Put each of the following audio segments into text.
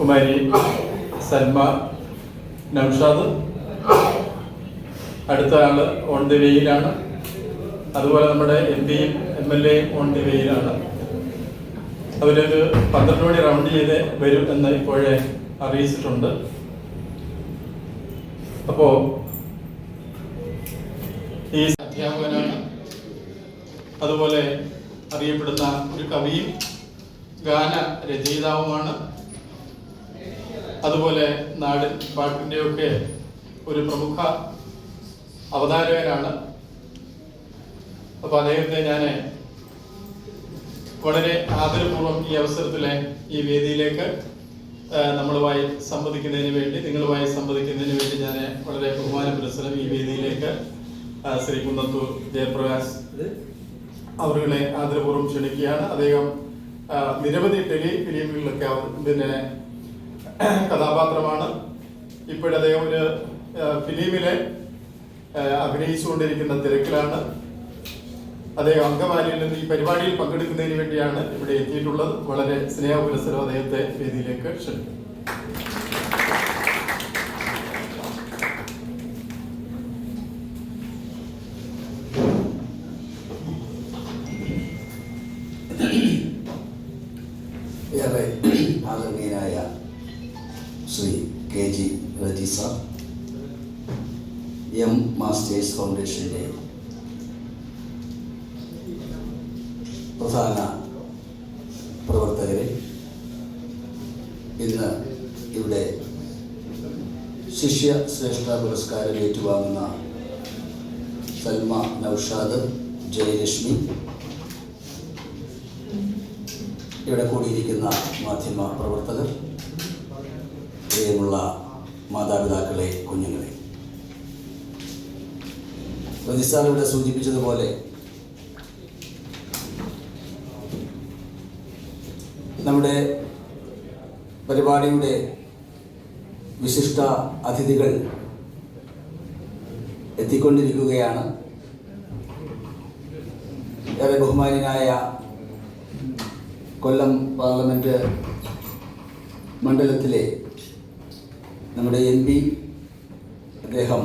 കുമാരി സൽമ നൗഷാദ്. അടുത്ത ആള് on the വേയിലാണ്. അതുപോലെ നമ്മുടെ MP-യും MLA-യും ഓൺ ദി വേയിലാണ്. അവരൊരു 12 മണി റൗണ്ട് ചെയ്ത് വരും എന്ന് ഇപ്പോഴേ അറിയിച്ചിട്ടുണ്ട്. അപ്പോ ഈ അധ്യാപകനാണ്, അതുപോലെ അറിയപ്പെടുന്ന ഒരു കവിയും ഗാന രചയിതാവുമാണ്. അതുപോലെ നാടൻ പാട്ടിൻ്റെയൊക്കെ ഒരു പ്രമുഖ അവതാരകനാണ്. അപ്പോൾ അദ്ദേഹത്തെ ഞാൻ വളരെ ആദരപൂർവ്വം ഈ അവസരത്തിലെ ഈ വേദിയിലേക്ക് നിങ്ങളുമായി സംവദിക്കുന്നതിന് വേണ്ടി ഞാൻ വളരെ ബഹുമാന പുരസ്സരം ഈ വേദിയിലേക്ക് ശ്രീ കുന്നത്തൂർ ജയപ്രകാശ് അവരുടെ ആദരപൂർവ്വം ക്ഷണിക്കുകയാണ്. അദ്ദേഹം നിരവധി ഫിലിമുകളിലൊക്കെ കഥാപാത്രമാണ്. ഇപ്പോഴദ്ദേഹം ഒരു ഫിലിമിലെ അഭിനയിച്ചുകൊണ്ടിരിക്കുന്ന തിരക്കിലാണ്. അദ്ദേഹം അങ്കമാലിയിൽ നിന്ന് ഈ പരിപാടിയിൽ പങ്കെടുക്കുന്നതിന് വേണ്ടിയാണ് ഇവിടെ എത്തിയിട്ടുള്ളത്. വളരെ സ്നേഹപുരസ്സരം അദ്ദേഹത്തെ വേദിയിലേക്ക് ക്ഷണിക്കും. ഏറെ ആദരണീയനായ Shri KG Reji sir, masters ഫൗണ്ടേഷൻ്റെ പ്രധാന പ്രവർത്തകരെ, ഇന്ന് ഇവിടെ ശിഷ്യ ശ്രേഷ്ഠ പുരസ്കാരം ഏറ്റുവാങ്ങുന്ന സൽമ നൗഷാദ്, ജയലക്ഷ്മി, ഇവിടെ കൂടിയിരിക്കുന്ന മാധ്യമ പ്രവർത്തകർ, പ്രിയമുള്ള മാതാപിതാക്കളെ, കുഞ്ഞുങ്ങളെ, റജിസാർ ഇവിടെ സൂചിപ്പിച്ചതുപോലെ നമ്മുടെ പരിപാടിയുടെ വിശിഷ്ട അതിഥികൾ എത്തിക്കൊണ്ടിരിക്കുകയാണ്. ഏറെ ബഹുമാന്യനായ കൊല്ലം പാർലമെൻറ്റ് മണ്ഡലത്തിലെ നമ്മുടെ MP അദ്ദേഹം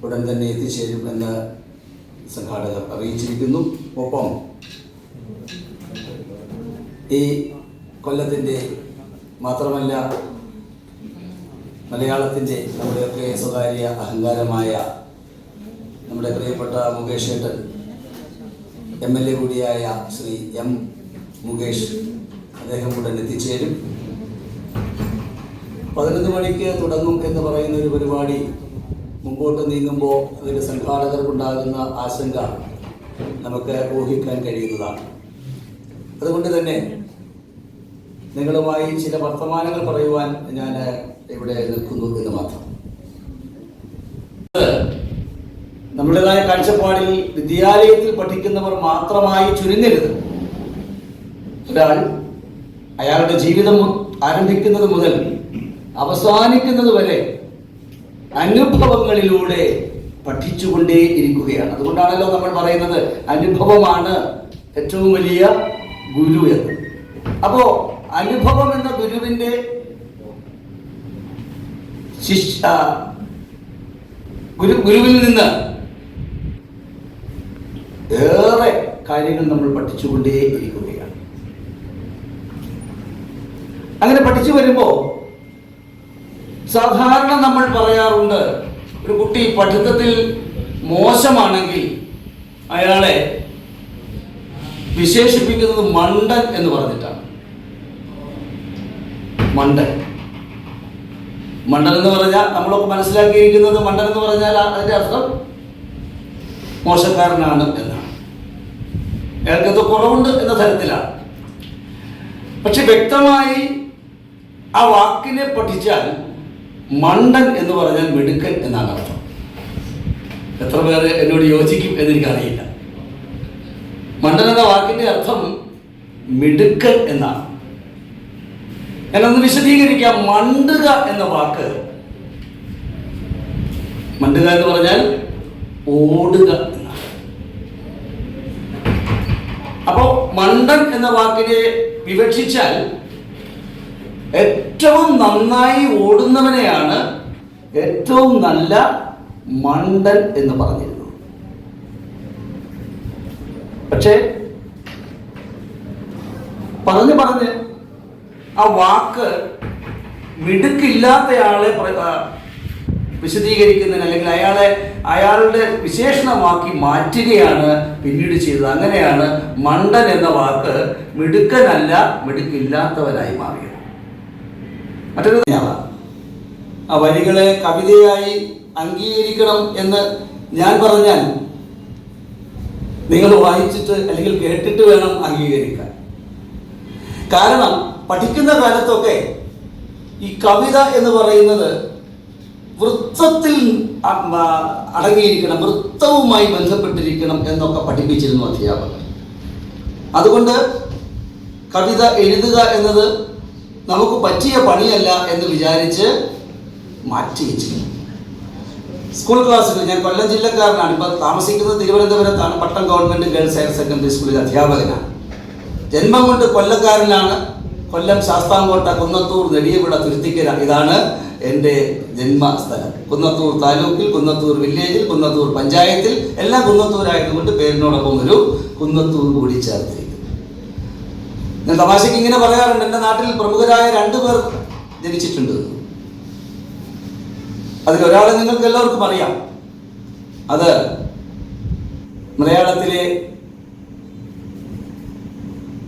ഉടൻ തന്നെ എത്തിച്ചേരുമെന്ന് സംഘാടകർ അറിയിച്ചിരിക്കുന്നു. ഒപ്പം ഈ കൊല്ലത്തിൻ്റെ മാത്രമല്ല മലയാളത്തിൻ്റെ നമ്മുടെയൊക്കെ സ്വകാര്യ അഹങ്കാരമായ നമ്മുടെ പ്രിയപ്പെട്ട മുകേഷ് ഏട്ടൻ, MLA കൂടിയായ ശ്രീ M മുകേഷ്, അദ്ദേഹം ഉടൻ എത്തിച്ചേരും. 11 മണിക്ക് തുടങ്ങും എന്ന് പറയുന്ന ഒരു പരിപാടി മുമ്പോട്ട് നീങ്ങുമ്പോൾ അതിൻ്റെ സംഘാടകർക്കുണ്ടാകുന്ന ആശങ്ക നമുക്ക് ഊഹിക്കാൻ കഴിയുന്നതാണ്. അതുകൊണ്ട് തന്നെ നിങ്ങളുമായി ചില വർത്തമാനങ്ങൾ പറയുവാൻ ഞാൻ ഇവിടെ നിൽക്കുന്നു എന്ന് മാത്രം. നമ്മുടേതായ കാഴ്ചപ്പാടിൽ വിദ്യാലയത്തിൽ പഠിക്കുന്നവർ മാത്രമായി ചുരുങ്ങരുത്. ഒരാൾ അയാളുടെ ജീവിതം ആരംഭിക്കുന്നത് മുതൽ അവസാനിക്കുന്നത് വരെ അനുഭവങ്ങളിലൂടെ പഠിച്ചുകൊണ്ടേ ഇരിക്കുകയാണ്. അതുകൊണ്ടാണല്ലോ നമ്മൾ പറയുന്നത് അനുഭവമാണ് ഏറ്റവും വലിയ ഗുരു എന്ന്. അപ്പോ അനുഭവം എന്ന ഗുരുവിന്റെ ഗുരുവിൽ നിന്ന് ഏറെ കാര്യങ്ങൾ നമ്മൾ പഠിച്ചുകൊണ്ടേ ഇരിക്കുകയാണ്. അങ്ങനെ പഠിച്ചു വരുമ്പോൾ സാധാരണ നമ്മൾ പറയാറുണ്ട്, ഒരു കുട്ടി പഠിത്തത്തിൽ മോശമാണെങ്കിൽ അയാളെ വിശേഷിപ്പിക്കുന്നത് മണ്ടൻ എന്ന് പറഞ്ഞിട്ടാണ്. മണ്ടൻ എന്ന് പറഞ്ഞാൽ നമ്മളൊക്കെ മനസ്സിലാക്കിയിരിക്കുന്നത്, മണ്ടൻ എന്ന് പറഞ്ഞാൽ അതിന്റെ അർത്ഥം മോശക്കാരനാണ് എന്നാണ്. അയാൾക്ക് എന്തോ കുറവുണ്ട് എന്ന തരത്തിലാണ്. പക്ഷെ വ്യക്തമായി ആ വാക്കിനെ പഠിച്ചാൽ മണ്ടൻ എന്ന് പറഞ്ഞാൽ മിടുക്കൻ എന്നാണ് അർത്ഥം. എത്ര പേര് എന്നോട് യോജിക്കും എന്നെനിക്കറിയില്ല. മണ്ടൻ എന്ന വാക്കിന്റെ അർത്ഥം മിടുക്കൻ എന്നാണ്. ഞാനൊന്ന് വിശദീകരിക്കാം. മണ്ടുക എന്ന വാക്ക്, മണ്ടുക എന്ന് പറഞ്ഞാൽ ഓടുക എന്നാണ്. അപ്പോ മണ്ടൻ എന്ന വാക്കിനെ വിവക്ഷിച്ചാൽ ഏറ്റവും നന്നായി ഓടുന്നവനെയാണ് ഏറ്റവും നല്ല മണ്ടൻ എന്ന് പറഞ്ഞിരുന്നു. പക്ഷേ പറഞ്ഞ് ആ വാക്ക് മിടുക്കില്ലാത്തയാളെ വിശദീകരിക്കുന്നതിന് അല്ലെങ്കിൽ അയാളുടെ വിശേഷണമാക്കി മാറ്റുകയാണ് പിന്നീട് ചെയ്തത്. അങ്ങനെയാണ് മണ്ടൻ എന്ന വാക്ക് മിടുക്കനല്ല, മിടുക്കില്ലാത്തവനായി മാറിയത്. മറ്റൊരു ആ വരികളെ കവിതയായി അംഗീകരിക്കണം എന്ന് ഞാൻ പറഞ്ഞാൽ നിങ്ങൾ വായിച്ചിട്ട് അല്ലെങ്കിൽ കേട്ടിട്ട് വേണം അംഗീകരിക്കാൻ. കാരണം പഠിക്കുന്ന കാലത്തൊക്കെ ഈ കവിത എന്ന് പറയുന്നത് വൃത്തത്തിൽ അടങ്ങിയിരിക്കണം, വൃത്തവുമായി ബന്ധപ്പെട്ടിരിക്കണം എന്നൊക്കെ പഠിപ്പിച്ചിരുന്നു അധ്യാപകർ. അതുകൊണ്ട് കവിത എഴുതുക എന്നത് നമുക്ക് പറ്റിയ പണിയല്ല എന്ന് വിചാരിച്ച് മാറ്റി വെച്ചിരുന്നു. സ്കൂൾ ക്ലാസ്സുകൾ, ഞാൻ കൊല്ലം ജില്ലക്കാരനാണ്, ഇപ്പം താമസിക്കുന്നത് തിരുവനന്തപുരത്താണ്. പട്ടം ഗവൺമെൻറ് ഗേൾസ് ഹയർ സെക്കൻഡറി സ്കൂളിൽ അധ്യാപകനാണ്. ജന്മം കൊണ്ട് കൊല്ലക്കാരനാണ്. കൊല്ലം ശാസ്താംകോട്ട, കുന്നത്തൂർ, നെടിയവിള, തുരുത്തിക്കര, ഇതാണ് എൻ്റെ ജന്മസ്ഥലം. കുന്നത്തൂർ താലൂക്കിൽ, കുന്നത്തൂർ വില്ലേജിൽ, കുന്നത്തൂർ പഞ്ചായത്തിൽ, എല്ലാം കുന്നത്തൂരായതുകൊണ്ട് പേരിനോടൊപ്പം ഒരു കുന്നത്തൂർ കൂടി ചേർത്തിരിക്കുന്നു. ഞാൻ തമാശയ്ക്ക് ഇങ്ങനെ പറയാറുണ്ട്, എൻ്റെ നാട്ടിൽ പ്രമുഖരായ 2 പേർ ജനിച്ചിട്ടുണ്ട്. അതിലൊരാളെ നിങ്ങൾക്ക് എല്ലാവർക്കും അറിയാം. അത്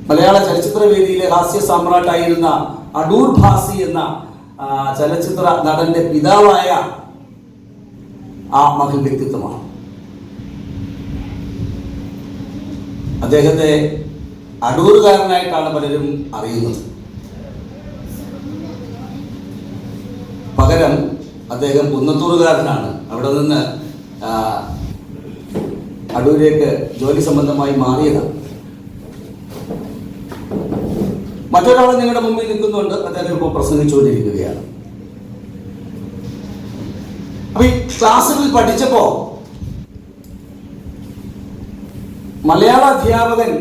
മലയാള ചലച്ചിത്രവേദിയിലെ ഹാസ്യ സാമ്രാട്ടായിരുന്ന അടൂർ ഭാസി എന്ന ചലച്ചിത്ര നടന്റെ പിതാവായ ആ മഹൽ വ്യക്തിത്വമാണ്. അദ്ദേഹത്തെ അടൂറുകാരനായിട്ടാണ് പലരും അറിയുന്നത്. പകരം അദ്ദേഹം കുന്നത്തൂറുകാരനാണ്. അവിടെ നിന്ന് അടൂരേക്ക് ജോലി സംബന്ധമായി മാറിയതാണ്. മറ്റൊരാൾ നിങ്ങളുടെ മുമ്പിൽ നിൽക്കുന്നുണ്ട്. അദ്ദേഹം ഇപ്പോൾ പ്രസംഗിച്ചുകൊണ്ടിരിക്കുകയാണ്. അപ്പൊ ഈ ക്ലാസ്സുകളിൽ പഠിച്ചപ്പോ മലയാള അധ്യാപകൻ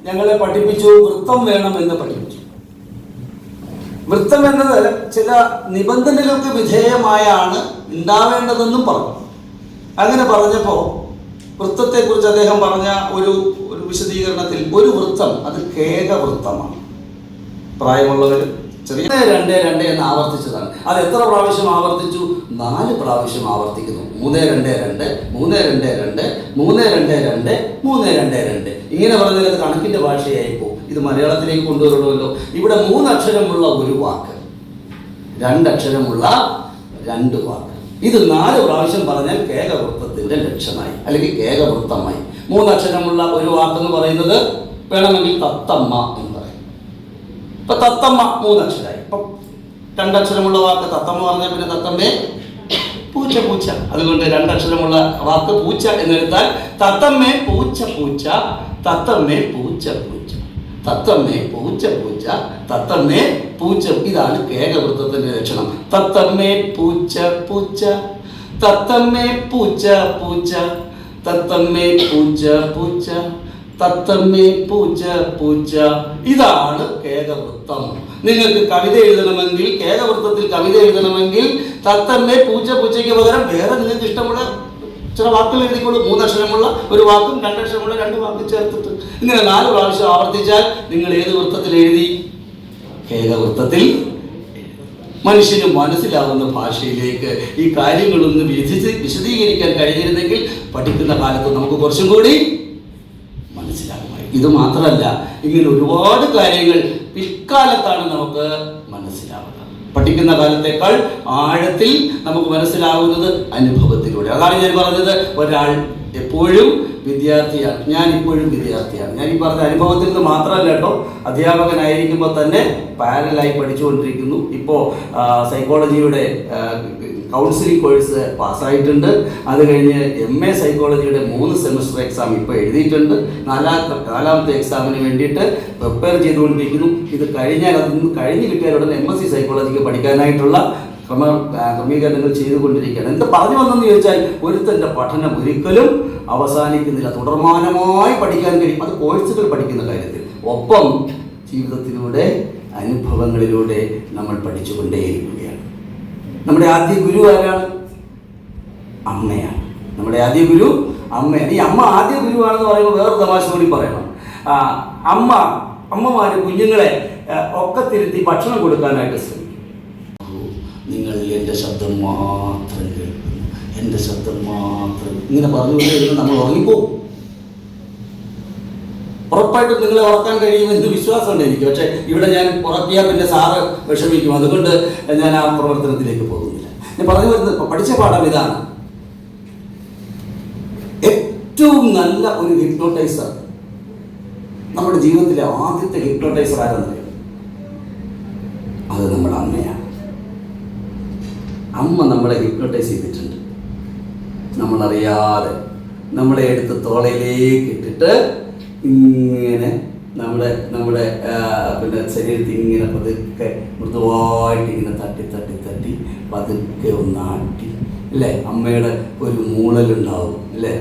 ഞങ്ങളെ പഠിപ്പിച്ചു, വൃത്തം വേണമെന്ന് പഠിപ്പിച്ചു. വൃത്തം എന്നത് ചില നിബന്ധനകൾക്ക് വിധേയമായാണ് ഉണ്ടാവേണ്ടതെന്നും പറഞ്ഞു. അങ്ങനെ പറഞ്ഞപ്പോൾ വൃത്തത്തെക്കുറിച്ച് അദ്ദേഹം പറഞ്ഞ ഒരു വിശദീകരണത്തിൽ ഒരു വൃത്തം അത് കേകവൃത്തമാണ്. പ്രായമുള്ളവർ ചെറിയ 2 2 എന്ന് ആവർത്തിച്ചതാണ്. അത് എത്ര പ്രാവശ്യം ആവർത്തിച്ചു? 4 പ്രാവശ്യം ആവർത്തിക്കുന്നു. 3 2 2 3 2 2 3 2 2 3 2 2 ഇങ്ങനെ പറഞ്ഞാൽ അത് കണക്കിന്റെ ഭാഷയായിപ്പോ. ഇത് മലയാളത്തിലേക്ക് കൊണ്ടുവരണമല്ലോ. ഇവിടെ 3 അക്ഷരമുള്ള ഒരു വാക്ക്, 2 അക്ഷരമുള്ള 2 വാക്ക്, ഇത് 4 പ്രാവശ്യം പറഞ്ഞാൽ കേകവൃത്തത്തിന്റെ ലക്ഷണമായി അല്ലെങ്കിൽ കേകവൃത്തമായി. 3 അക്ഷരമുള്ള ഒരു വാക്കെന്ന് പറയുന്നത് വേണമെങ്കിൽ തത്തമ്മ എന്ന് പറയും. ഇപ്പൊ തത്തമ്മ 3 അക്ഷരമായി. ഇപ്പൊ 2 അക്ഷരമുള്ള വാക്ക് തത്തമ്മ പറഞ്ഞാൽ പിന്നെ തത്തമ്മേ പൂച്ച പൂച്ച. അതുകൊണ്ട് 2 അക്ഷരമുള്ള വാക്ക് പൂച്ച എന്നെടുത്താൽ തത്തമ്മേ പൂച്ച പൂച്ച, തത്തമ്മേ പൂച്ച പൂച്ച, തത്തമ്മേ പൂച്ച പൂച്ച, തത്തമ്മേ പൂച്ച. ഇതാണ് കേകവൃത്തത്തിന്റെ ലക്ഷണം. തത്തമ്മേ പൂച്ച പൂച്ച, തത്തമ്മേ പൂച്ച പൂച്ച, തത്തമ്മേ പൂച്ച പൂച്ച, തത്തമ്മേ പൂച്ച പൂച്ച. ഇതാണ് കേകവൃത്തം. നിങ്ങൾക്ക് കവിത എഴുതണമെങ്കിൽ, കേകവൃത്തത്തിൽ കവിത എഴുതണമെങ്കിൽ തത്തമ്മേ പൂച്ച പൂച്ചയ്ക്ക് പകരം വേറെ നിങ്ങൾക്ക് ഇഷ്ടമുള്ള ചില വാക്കുകൾ എഴുതിക്കോളൂ. 3 അക്ഷരമുള്ള ഒരു വാക്കും 2 അക്ഷരമുള്ള 2 വാക്കും ചേർത്തിട്ട് ഇങ്ങനെ 4 പ്രാവശ്യം ആവർത്തിച്ചാൽ നിങ്ങൾ ഏത് വൃത്തത്തിൽ എഴുതി? കേകവൃത്തത്തിൽ. മനുഷ്യന് മനസ്സിലാവുന്ന ഭാഷയിലേക്ക് ഈ കാര്യങ്ങളൊന്ന് വിശദീകരിക്കാൻ കഴിഞ്ഞിരുന്നെങ്കിൽ പഠിക്കുന്ന കാലത്ത് നമുക്ക് കുറച്ചും കൂടി മനസ്സിലാകുമായി. ഇത് മാത്രമല്ല, ഇങ്ങനെ ഒരുപാട് കാര്യങ്ങൾ പിൽക്കാലത്താണ് നമുക്ക് മനസ്സിലാവുന്നത്. പഠിക്കുന്ന കാലത്തേക്കാൾ ആഴത്തിൽ നമുക്ക് മനസ്സിലാവുന്നത് അനുഭവത്തിലൂടെ. അതാണ് ഞാൻ പറഞ്ഞത്, ഒരാൾ എപ്പോഴും വിദ്യാർത്ഥിയാണ്. ഞാൻ ഇപ്പോഴും വിദ്യാർത്ഥിയാണ്. ഞാൻ ഈ പറഞ്ഞ അനുഭവത്തിൽ നിന്ന് മാത്രമല്ല കേട്ടോ, അധ്യാപകനായിരിക്കുമ്പോൾ തന്നെ പാരലായി പഠിച്ചുകൊണ്ടിരിക്കുന്നു. ഇപ്പോൾ സൈക്കോളജിയുടെ കൗൺസിലിംഗ് കോഴ്സ് പാസ്സായിട്ടുണ്ട്. അത് കഴിഞ്ഞ് MA സൈക്കോളജിയുടെ 3 സെമസ്റ്റർ എക്സാം ഇപ്പോൾ എഴുതിയിട്ടുണ്ട്. 4ാമത്തെ എക്സാമിന് വേണ്ടിയിട്ട് പ്രിപ്പയർ ചെയ്തുകൊണ്ടിരിക്കുന്നു. ഇത് കഴിഞ്ഞാൽ അതൊന്ന് കഴിഞ്ഞ് കിട്ടിയാൽ ഉടനെ MSc സൈക്കോളജിക്ക് പഠിക്കാനായിട്ടുള്ള ക്രമീകരണങ്ങൾ ചെയ്തുകൊണ്ടിരിക്കുകയാണ്. എന്ത് പറഞ്ഞു വന്നെന്ന് ചോദിച്ചാൽ, ഒരുത്തൻ്റെ പഠനം ഒരിക്കലും അവസാനിക്കുന്നില്ല, തുടർമാനമായി പഠിക്കാൻ കഴിയും. അത് കോഴ്സുകൾ പഠിക്കുന്ന കാര്യത്തിൽ, ഒപ്പം ജീവിതത്തിലൂടെ അനുഭവങ്ങളിലൂടെ നമ്മൾ പഠിച്ചുകൊണ്ടേയിരിക്കുകയാണ്. നമ്മുടെ ആദ്യ ഗുരു ആരാണ്? അമ്മയാണ്. നമ്മുടെ ആദ്യ ഗുരു അമ്മയാണ്. ഈ അമ്മ ആദ്യ ഗുരുവാണെന്ന് പറയുമ്പോൾ വേറെ തമാശ കൂടി പറയണം. അമ്മമാര് കുഞ്ഞുങ്ങളെ ഒക്കത്തിരുത്തി ഭക്ഷണം കൊടുക്കാനായിട്ട് ശ്രമിക്കും. നിങ്ങൾ എൻ്റെ ശബ്ദം മാത്രം കേൾക്കുന്നു, എൻ്റെ ശബ്ദം മാത്രം, ഇങ്ങനെ പറഞ്ഞുകൊണ്ട് നമ്മൾ ഉറങ്ങിപ്പോകും. ഉറപ്പായിട്ടും നിങ്ങളെ ഉറക്കാൻ കഴിയുമെന്ന് വിശ്വാസമുണ്ട് എനിക്ക്. പക്ഷേ ഇവിടെ ഞാൻ ഉറപ്പിയാൽ പിന്നെ സാറ് വിഷമിക്കും. അതുകൊണ്ട് ഞാൻ ആ പ്രവർത്തനത്തിലേക്ക് പോകുന്നില്ല. ഞാൻ പറഞ്ഞു വരുന്നത് പഠിച്ച പാഠം ഇതാണ്. ഏറ്റവും നല്ല ഒരു ഹിപ്നോട്ടൈസർ, നമ്മുടെ ജീവിതത്തിലെ ആദ്യത്തെ ഹിപ്നോട്ടൈസർ ആരെന്നറിയാം? അത് നമ്മുടെ അമ്മയാണ്. അമ്മ നമ്മളെ ഹിപ്നോട്ടൈസ് ചെയ്തിട്ടുണ്ട്. നമ്മളറിയാതെ നമ്മളെ എടുത്ത് തോളയിലേക്ക് ഇട്ടിട്ട് ഇങ്ങനെ നമ്മുടെ പിന്നെ ശരീരത്തിൽ ഇങ്ങനെ പതുക്കെ മൃദുവായിട്ട് ഇങ്ങനെ തട്ടി തട്ടി തട്ടി പതുക്കെ ഒന്നാട്ടി, അല്ലേ? അമ്മയുടെ ഒരു മൂളലുണ്ടാവും, അല്ലേ?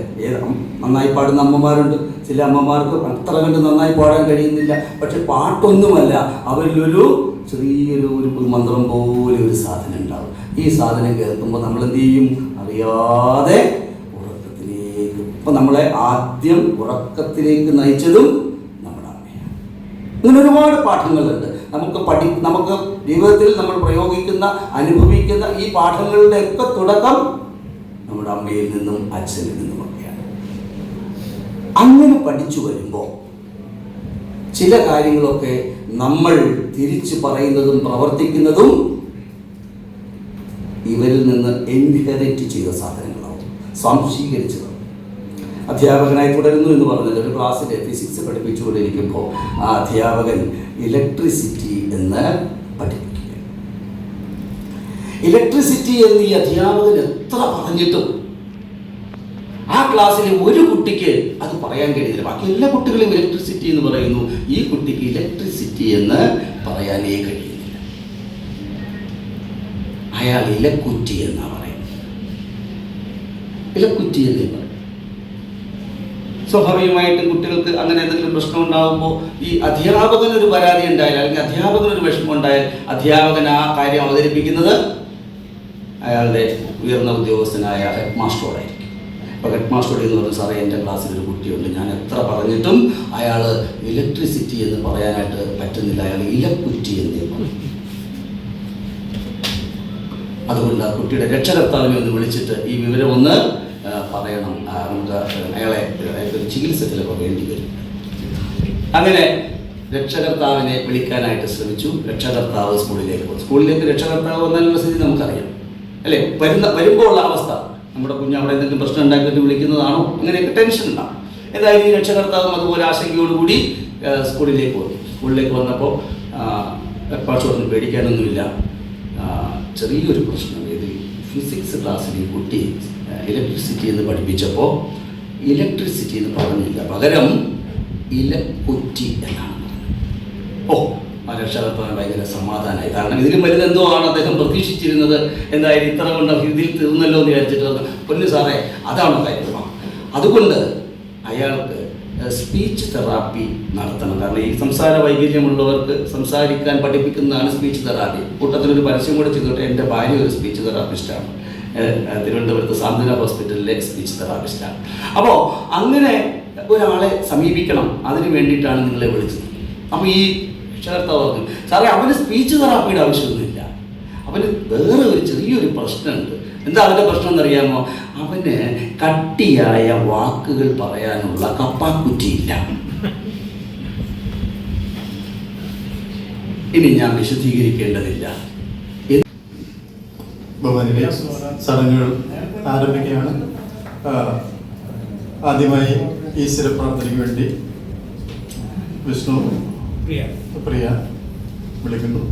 നന്നായി പാടുന്ന അമ്മമാരുണ്ട്. ചില അമ്മമാർക്ക് അത്ര കണ്ട് നന്നായി പാടാൻ കഴിയുന്നില്ല. പക്ഷെ പാട്ടൊന്നുമല്ല, അവരിലൊരു ചെറിയൊരു മന്ത്രം പോലെ ഒരു സാധനം ഉണ്ടാവും. ഈ സാധനം കേൾക്കുമ്പോൾ നമ്മൾ എന്ത് ചെയ്യും? അറിയാതെ ഉറക്കത്തിലേക്ക്. ഇപ്പം നമ്മളെ ആദ്യം ഉറക്കത്തിലേക്ക് നയിച്ചതും നമ്മുടെ അമ്മയാണ്. ഇങ്ങനെ ഒരുപാട് പാഠങ്ങളുണ്ട്. നമുക്ക് ജീവിതത്തിൽ നമ്മൾ പ്രയോഗിക്കുന്ന, അനുഭവിക്കുന്ന ഈ പാഠങ്ങളുടെ ഒക്കെ തുടക്കം നമ്മുടെ അമ്മയിൽ നിന്നും അച്ഛനിൽ നിന്നുമൊക്കെയാണ്. അങ്ങനെ പഠിച്ചു വരുമ്പോൾ ചില കാര്യങ്ങളൊക്കെ നമ്മൾ തിരിച്ചു പറയുന്നതും പ്രവർത്തിക്കുന്നതും ഇവരിൽ നിന്ന് ഇൻഹെറിറ്റ് ചെയ്ത സാധനങ്ങളാവും, സംശീകരിച്ചത്. അധ്യാപകനായി തുടരുന്നു എന്ന് പറഞ്ഞിട്ട് ഒരു ക്ലാസ്സിൽ ഫിസിക്സ് പഠിപ്പിച്ചുകൊണ്ടിരിക്കുമ്പോൾ ആ അധ്യാപകൻ ഇലക്ട്രിസിറ്റി എന്ന് പഠിപ്പിക്കുക. ഇലക്ട്രിസിറ്റി എന്ന് ഈ അധ്യാപകൻ എത്ര പറഞ്ഞിട്ടും ആ ക്ലാസ്സിലെ ഒരു കുട്ടിക്ക് അത് പറയാൻ കഴിയുന്നില്ല. ബാക്കി എല്ലാ കുട്ടികളും ഇലക്ട്രിസിറ്റി എന്ന് പറയുന്നു. ഈ കുട്ടിക്ക് ഇലക്ട്രിസിറ്റി എന്ന് പറയാനേ കഴിയുന്നില്ല. അയാൾ ഇലക്കുറ്റി എന്നാ പറയുന്നത്. ഇലക്കുറ്റി എന്നേ പറയും. സ്വാഭാവികമായിട്ടും കുട്ടികൾക്ക് അങ്ങനെ എന്തെങ്കിലും പ്രശ്നം ഉണ്ടാകുമ്പോൾ ഈ അധ്യാപകനൊരു പരാതി ഉണ്ടായാൽ, അല്ലെങ്കിൽ അധ്യാപകനൊരു വിഷമം ഉണ്ടായാൽ, അധ്യാപകൻ ആ കാര്യം അവതരിപ്പിക്കുന്നത് അയാളുടെ ഉയർന്ന ഉദ്യോഗസ്ഥനായ ഹെഡ് മാസ്റ്ററോടായിരിക്കും. അപ്പോൾ ഹെഡ് മാസ്റ്ററോട് എന്ന് പറഞ്ഞു, സാറേ എൻ്റെ ക്ലാസ്സിൽ ഒരു കുട്ടിയുണ്ട്, ഞാൻ എത്ര പറഞ്ഞിട്ടും അയാൾ ഇലക്ട്രിസിറ്റി എന്ന് പറയാനായിട്ട് പറ്റുന്നില്ല, അയാൾ ഇലക്കുറ്റി എന്നേ പറയും. അതുകൊണ്ട് ആ കുട്ടിയുടെ രക്ഷകർത്താവിനെ ഒന്ന് വിളിച്ചിട്ട് ഈ വിവരം ഒന്ന് പറയണം, നമുക്ക് അയാളെ ചികിത്സ ചിലപ്പോൾ വേണ്ടി വരും. അങ്ങനെ രക്ഷകർത്താവിനെ വിളിക്കാനായിട്ട് ശ്രമിച്ചു. രക്ഷകർത്താവ് സ്കൂളിലേക്ക് പോകും. സ്കൂളിലേക്ക് രക്ഷകർത്താവ് വന്നാലുള്ള സ്ഥിതി നമുക്കറിയാം, അല്ലേ? വരുമ്പോൾ ഉള്ള അവസ്ഥ, നമ്മുടെ കുഞ്ഞ് അവിടെ എന്തെങ്കിലും പ്രശ്നം ഉണ്ടാക്കിയിട്ട് വിളിക്കുന്നതാണോ, അങ്ങനെയൊക്കെ ടെൻഷൻ ഉണ്ടാകും. എന്തായാലും ഈ രക്ഷകർത്താവും അതുപോലെ ആശങ്കയോടുകൂടി സ്കൂളിലേക്ക് വന്നു. സ്കൂളിലേക്ക് വന്നപ്പോൾ പാച്ചോടൊന്നും പേടിക്കാനൊന്നുമില്ല, ചെറിയൊരു പ്രശ്നം. ഇത് ഫിസിക്സ് ക്ലാസ്സിൽ ഈ കുട്ടി ഇലക്ട്രിസിറ്റി എന്ന് പഠിപ്പിച്ചപ്പോൾ ഇലക്ട്രിസിറ്റി എന്ന് പറഞ്ഞില്ല, പകരം ഇലക്കുറ്റി എന്നാണ് പറഞ്ഞത്. ആ രക്ഷകർത്താവിന് ഭയങ്കര സമാധാനമായി. കാരണം ഇതിലും വലുതെന്തോ ആണ് അദ്ദേഹം പ്രതീക്ഷിച്ചിരുന്നത്. എന്തായാലും ഇത്ര കൊണ്ട് ഇതിൽ തീർന്നല്ലോ എന്ന് വിചാരിച്ചിട്ട്, പൊന്നു സാറേ അതാണോ കാര്യം? അതുകൊണ്ട് അയാൾക്ക് സ്പീച്ച് തെറാപ്പി നടത്തണം. കാരണം ഈ സംസാര വൈകല്യമുള്ളവർക്ക് സംസാരിക്കാൻ പഠിപ്പിക്കുന്നതാണ് സ്പീച്ച് തെറാപ്പി. കൂട്ടത്തിലൊരു പരസ്യം കൂടെ ചെയ്തോട്ടെ, എൻ്റെ ഭാര്യ ഒരു സ്പീച്ച് തെറാപ്പിസ്റ്റാണ്, തിരുവനന്തപുരത്ത് സാന്ത്വന ഹോസ്പിറ്റലിലെ സ്പീച്ച് തെറാപ്പിസ്റ്റാണ്. അപ്പോൾ അങ്ങനെ ഒരാളെ സമീപിക്കണം, അതിന് വേണ്ടിയിട്ടാണ് നിങ്ങളെ വിളിച്ചത്. അപ്പോൾ ഈ രക്ഷകർത്താവ് പറഞ്ഞു, സാറേ അവന് സ്പീച്ച് തെറാപ്പിയുടെ ആവശ്യമൊന്നുമില്ല, അവന് വേറെ ഒരു ചെറിയൊരു പ്രശ്നമുണ്ട്. എന്താ അവൻ്റെ പ്രശ്നം എന്നറിയാമോ? അവന് കട്ടിയായ വാക്കുകൾ പറയാനുള്ള കപ്പാക്കുറ്റിയില്ല. ഇനി ഞാൻ വിശദീകരിക്കേണ്ടതില്ല. ബഹുമാനികളെ, ചടങ്ങുകൾ ആരംഭിക്കുകയാണ്. ആദ്യമായി ഈശ്വര പ്രാർത്ഥനയ്ക്ക് വേണ്ടി വിഷ്ണു പ്രിയ വിളിക്കുന്നു.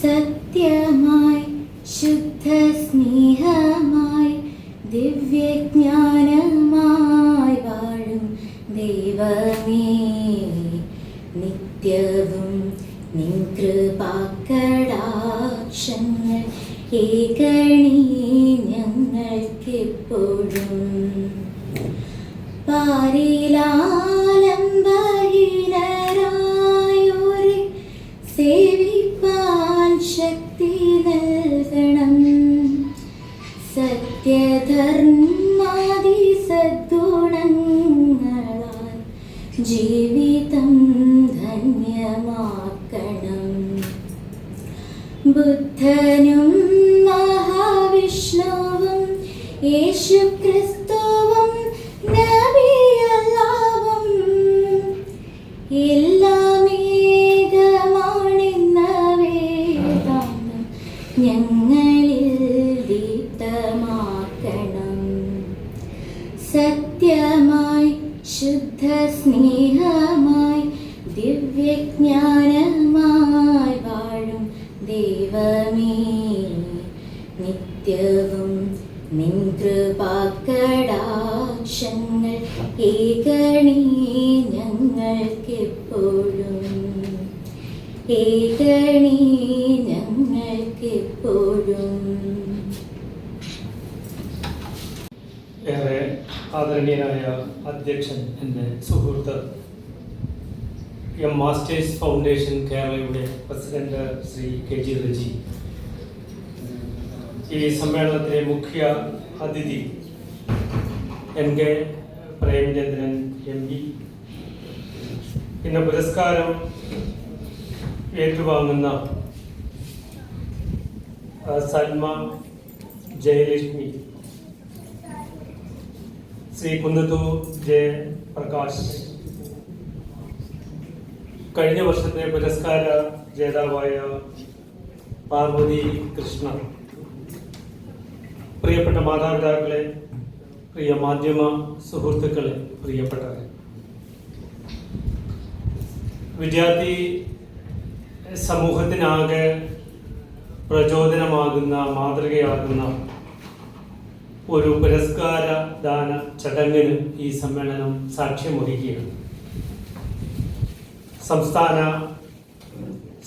സത്യമായി ശുദ്ധ സ്നേഹമായി ദിവ്യജ്ഞാനമായി വാഴും ദൈവമേ, ഏകണി ഞങ്ങൾക്കെപ്പോഴും. പാരിലാലംബഹീനരായോരെ സേവിപ്പാൻ ശക്തി നൽകണം. സത്യധർമാദി സദ്ഗുണങ്ങളാൽ ജീവിതം ധന്യമാക്കണം. ബുദ്ധനും മഹാവിഷ്ണുവും യേശുക്രിസ്തുവും നബിയല്ലാവും എല്ലാം ഏകമാണെന്ന വേദാന്തം ഞങ്ങളിൽ ദീപ്തമാക്കണം. സത്യമായി ശുദ്ധ സ്നേഹമായി ദിവ്യജ്ഞാനമായി വാഴും ദൈവമേ, നിത്യവും നിൻ കൃപാകടാക്ഷങ്ങൾ ഏകണി ഞങ്ങൾക്കെപ്പോഴും. ഏകണി ഞങ്ങൾക്കെപ്പോഴും. ഏറെ ആദരണീയനായ അധ്യക്ഷൻ, എൻ്റെ സുഹൃത്ത്, എം മാസ്റ്റേഴ്സ് ഫൗണ്ടേഷൻ കേരളയുടെ പ്രസിഡന്റ് ശ്രീ KG റജി, ഈ സമ്മേളനത്തിലെ മുഖ്യ അതിഥി NK പ്രേമചന്ദ്രൻ MP, പിന്നെ പുരസ്കാരം ഏറ്റുവാങ്ങുന്ന സൽമ ജയലക്ഷ്മി, ശ്രീ കുന്നത്തൂർ ജയപ്രകാശ്, കഴിഞ്ഞ വർഷത്തെ പുരസ്കാര ജേതാവായ പാർവതി കൃഷ്ണ, പ്രിയപ്പെട്ട മാതാപിതാക്കളെ, പ്രിയ മാധ്യമ സുഹൃത്തുക്കളെ, പ്രിയപ്പെട്ടവരെ, വിദ്യാർത്ഥി സമൂഹത്തിനാകെ പ്രചോദനമാകുന്ന, മാതൃകയാകുന്ന ഒരു പുരസ്കാര ദാന ചടങ്ങിന് ഈ സമ്മേളനം സാക്ഷ്യം വഹിക്കുകയാണ്. സംസ്ഥാന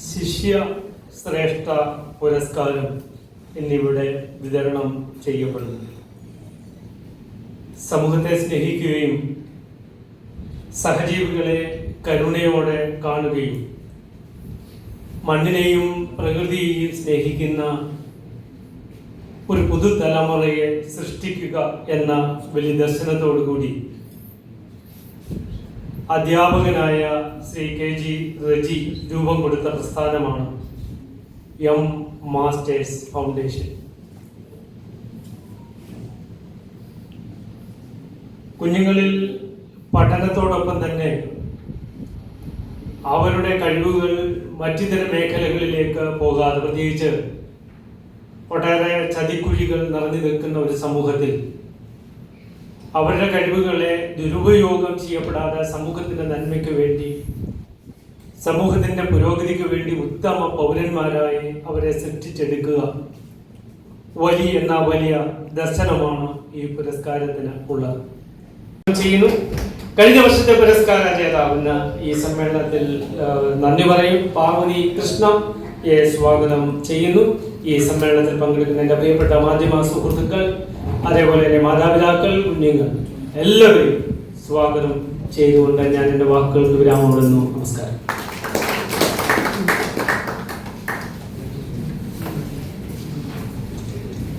ശിഷ്യ ശ്രേഷ്ഠ പുരസ്കാരം എന്നിവിടെ വിതരണം ചെയ്യപ്പെടുന്നു. സമൂഹത്തെ സ്നേഹിക്കുകയും സഹജീവികളെ കരുണയോടെ കാണുകയും മണ്ണിനെയും പ്രകൃതിയെയും സ്നേഹിക്കുന്ന ഒരു പുതുതലമുറയെ സൃഷ്ടിക്കുക എന്ന വലിയ ദർശനത്തോടുകൂടി അധ്യാപകനായ ശ്രീ KG റജി രൂപം കൊടുത്ത പ്രസ്ഥാനമാണ് എം മാസ്റ്റേഴ്സ് ഫൗണ്ടേഷൻ. കുഞ്ഞുങ്ങളിൽ പഠനത്തോടൊപ്പം തന്നെ അവരുടെ കഴിവുകൾ മറ്റിതര മേഖലകളിലേക്ക് പോകാതെ, പ്രത്യേകിച്ച് ഒട്ടേറെ ചതിക്കുഴികൾ നിറഞ്ഞു നിൽക്കുന്ന ഒരു സമൂഹത്തിൽ അവരുടെ കഴിവുകളെ ദുരുപയോഗം ചെയ്യപ്പെടാതെ സമൂഹത്തിൻ്റെ നന്മയ്ക്ക് വേണ്ടി, സമൂഹത്തിൻ്റെ പുരോഗതിക്ക് വേണ്ടി ഉത്തമ പൗരന്മാരായി അവരെ സൃഷ്ടിച്ചെടുക്കുക വലിയ ദർശനമാണ് ഈ പുരസ്കാരത്തിന് ഉള്ളത്. ചെയ്യുന്നു. കഴിഞ്ഞ വർഷത്തെ പുരസ്കാര ജേതാവുന്ന ഈ സമ്മേളനത്തിൽ നന്ദി പറയും. പാർവതി കൃഷ്ണയെ സ്വാഗതം ചെയ്യുന്നു. ഈ സമ്മേളനത്തിൽ പങ്കെടുക്കുന്ന എൻ്റെ പ്രിയപ്പെട്ട മാധ്യമ സുഹൃത്തുക്കൾ, അതേപോലെ തന്നെ മാതാപിതാക്കൾ, കുഞ്ഞുങ്ങൾ എല്ലാവരെയും സ്വാഗതം ചെയ്തുകൊണ്ട് ഞാൻ എൻ്റെ വാക്കുകൾക്ക് വിരാമമിടുന്നു. നമസ്കാരം.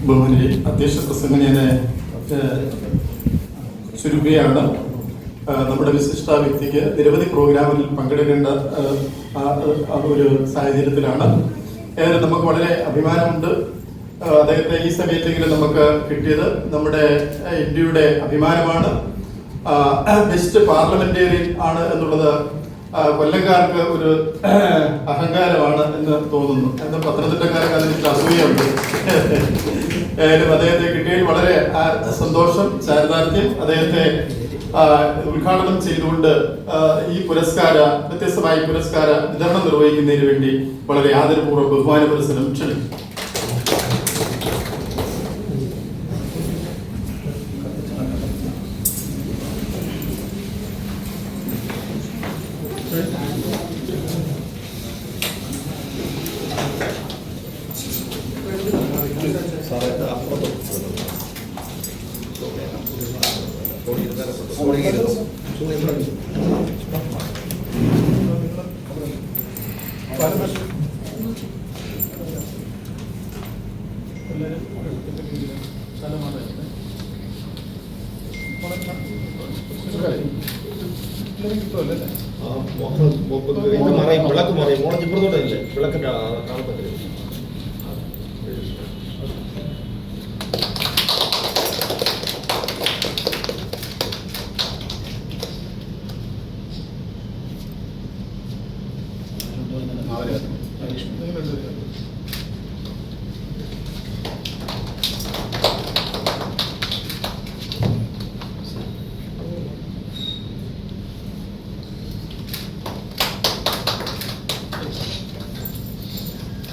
ബഹുമാനി അധ്യക്ഷ പ്രസംഗനെ ചുരുക്കുകയാണ്. നമ്മുടെ വിശിഷ്ട വ്യക്തിക്ക് നിരവധി പ്രോഗ്രാമിൽ പങ്കെടുക്കേണ്ട ഒരു സാഹചര്യത്തിലാണ്. ഏതായാലും നമുക്ക് വളരെ അഭിമാനമുണ്ട് അദ്ദേഹത്തെ ഈ സമയത്തെങ്കിലും നമുക്ക് കിട്ടിയത്. നമ്മുടെ ഇന്ത്യയുടെ അഭിമാനമാണ്. ബെസ്റ്റ് പാർലമെന്റേറിയൻ ആണ് എന്നുള്ളത് കൊല്ലംകാർക്ക് ഒരു അഹങ്കാരമാണ് എന്ന് തോന്നുന്നു. എന്ന് പത്തനംതിട്ടക്കാർക്ക് അതിന് അസൂയുണ്ട്. ഏതായാലും അദ്ദേഹത്തെ കിട്ടിയതിൽ വളരെ സന്തോഷം, ചാരിതാർത്ഥ്യം. അദ്ദേഹത്തെ ഉദ്ഘാടനം ചെയ്തുകൊണ്ട് ഈ വ്യത്യസ്തമായ പുരസ്കാര വിതരണം നിർവഹിക്കുന്നതിന് വേണ്ടി വളരെ ആദരപൂർവ്വം ബഹുമാന പുരസ്സരം ക്ഷണിക്കും. വിളക്ക് മറിയും മോളെ ഇപ്പുറത്തോട്ടല്ലേ വിളക്ക് കാണത്തില്ല.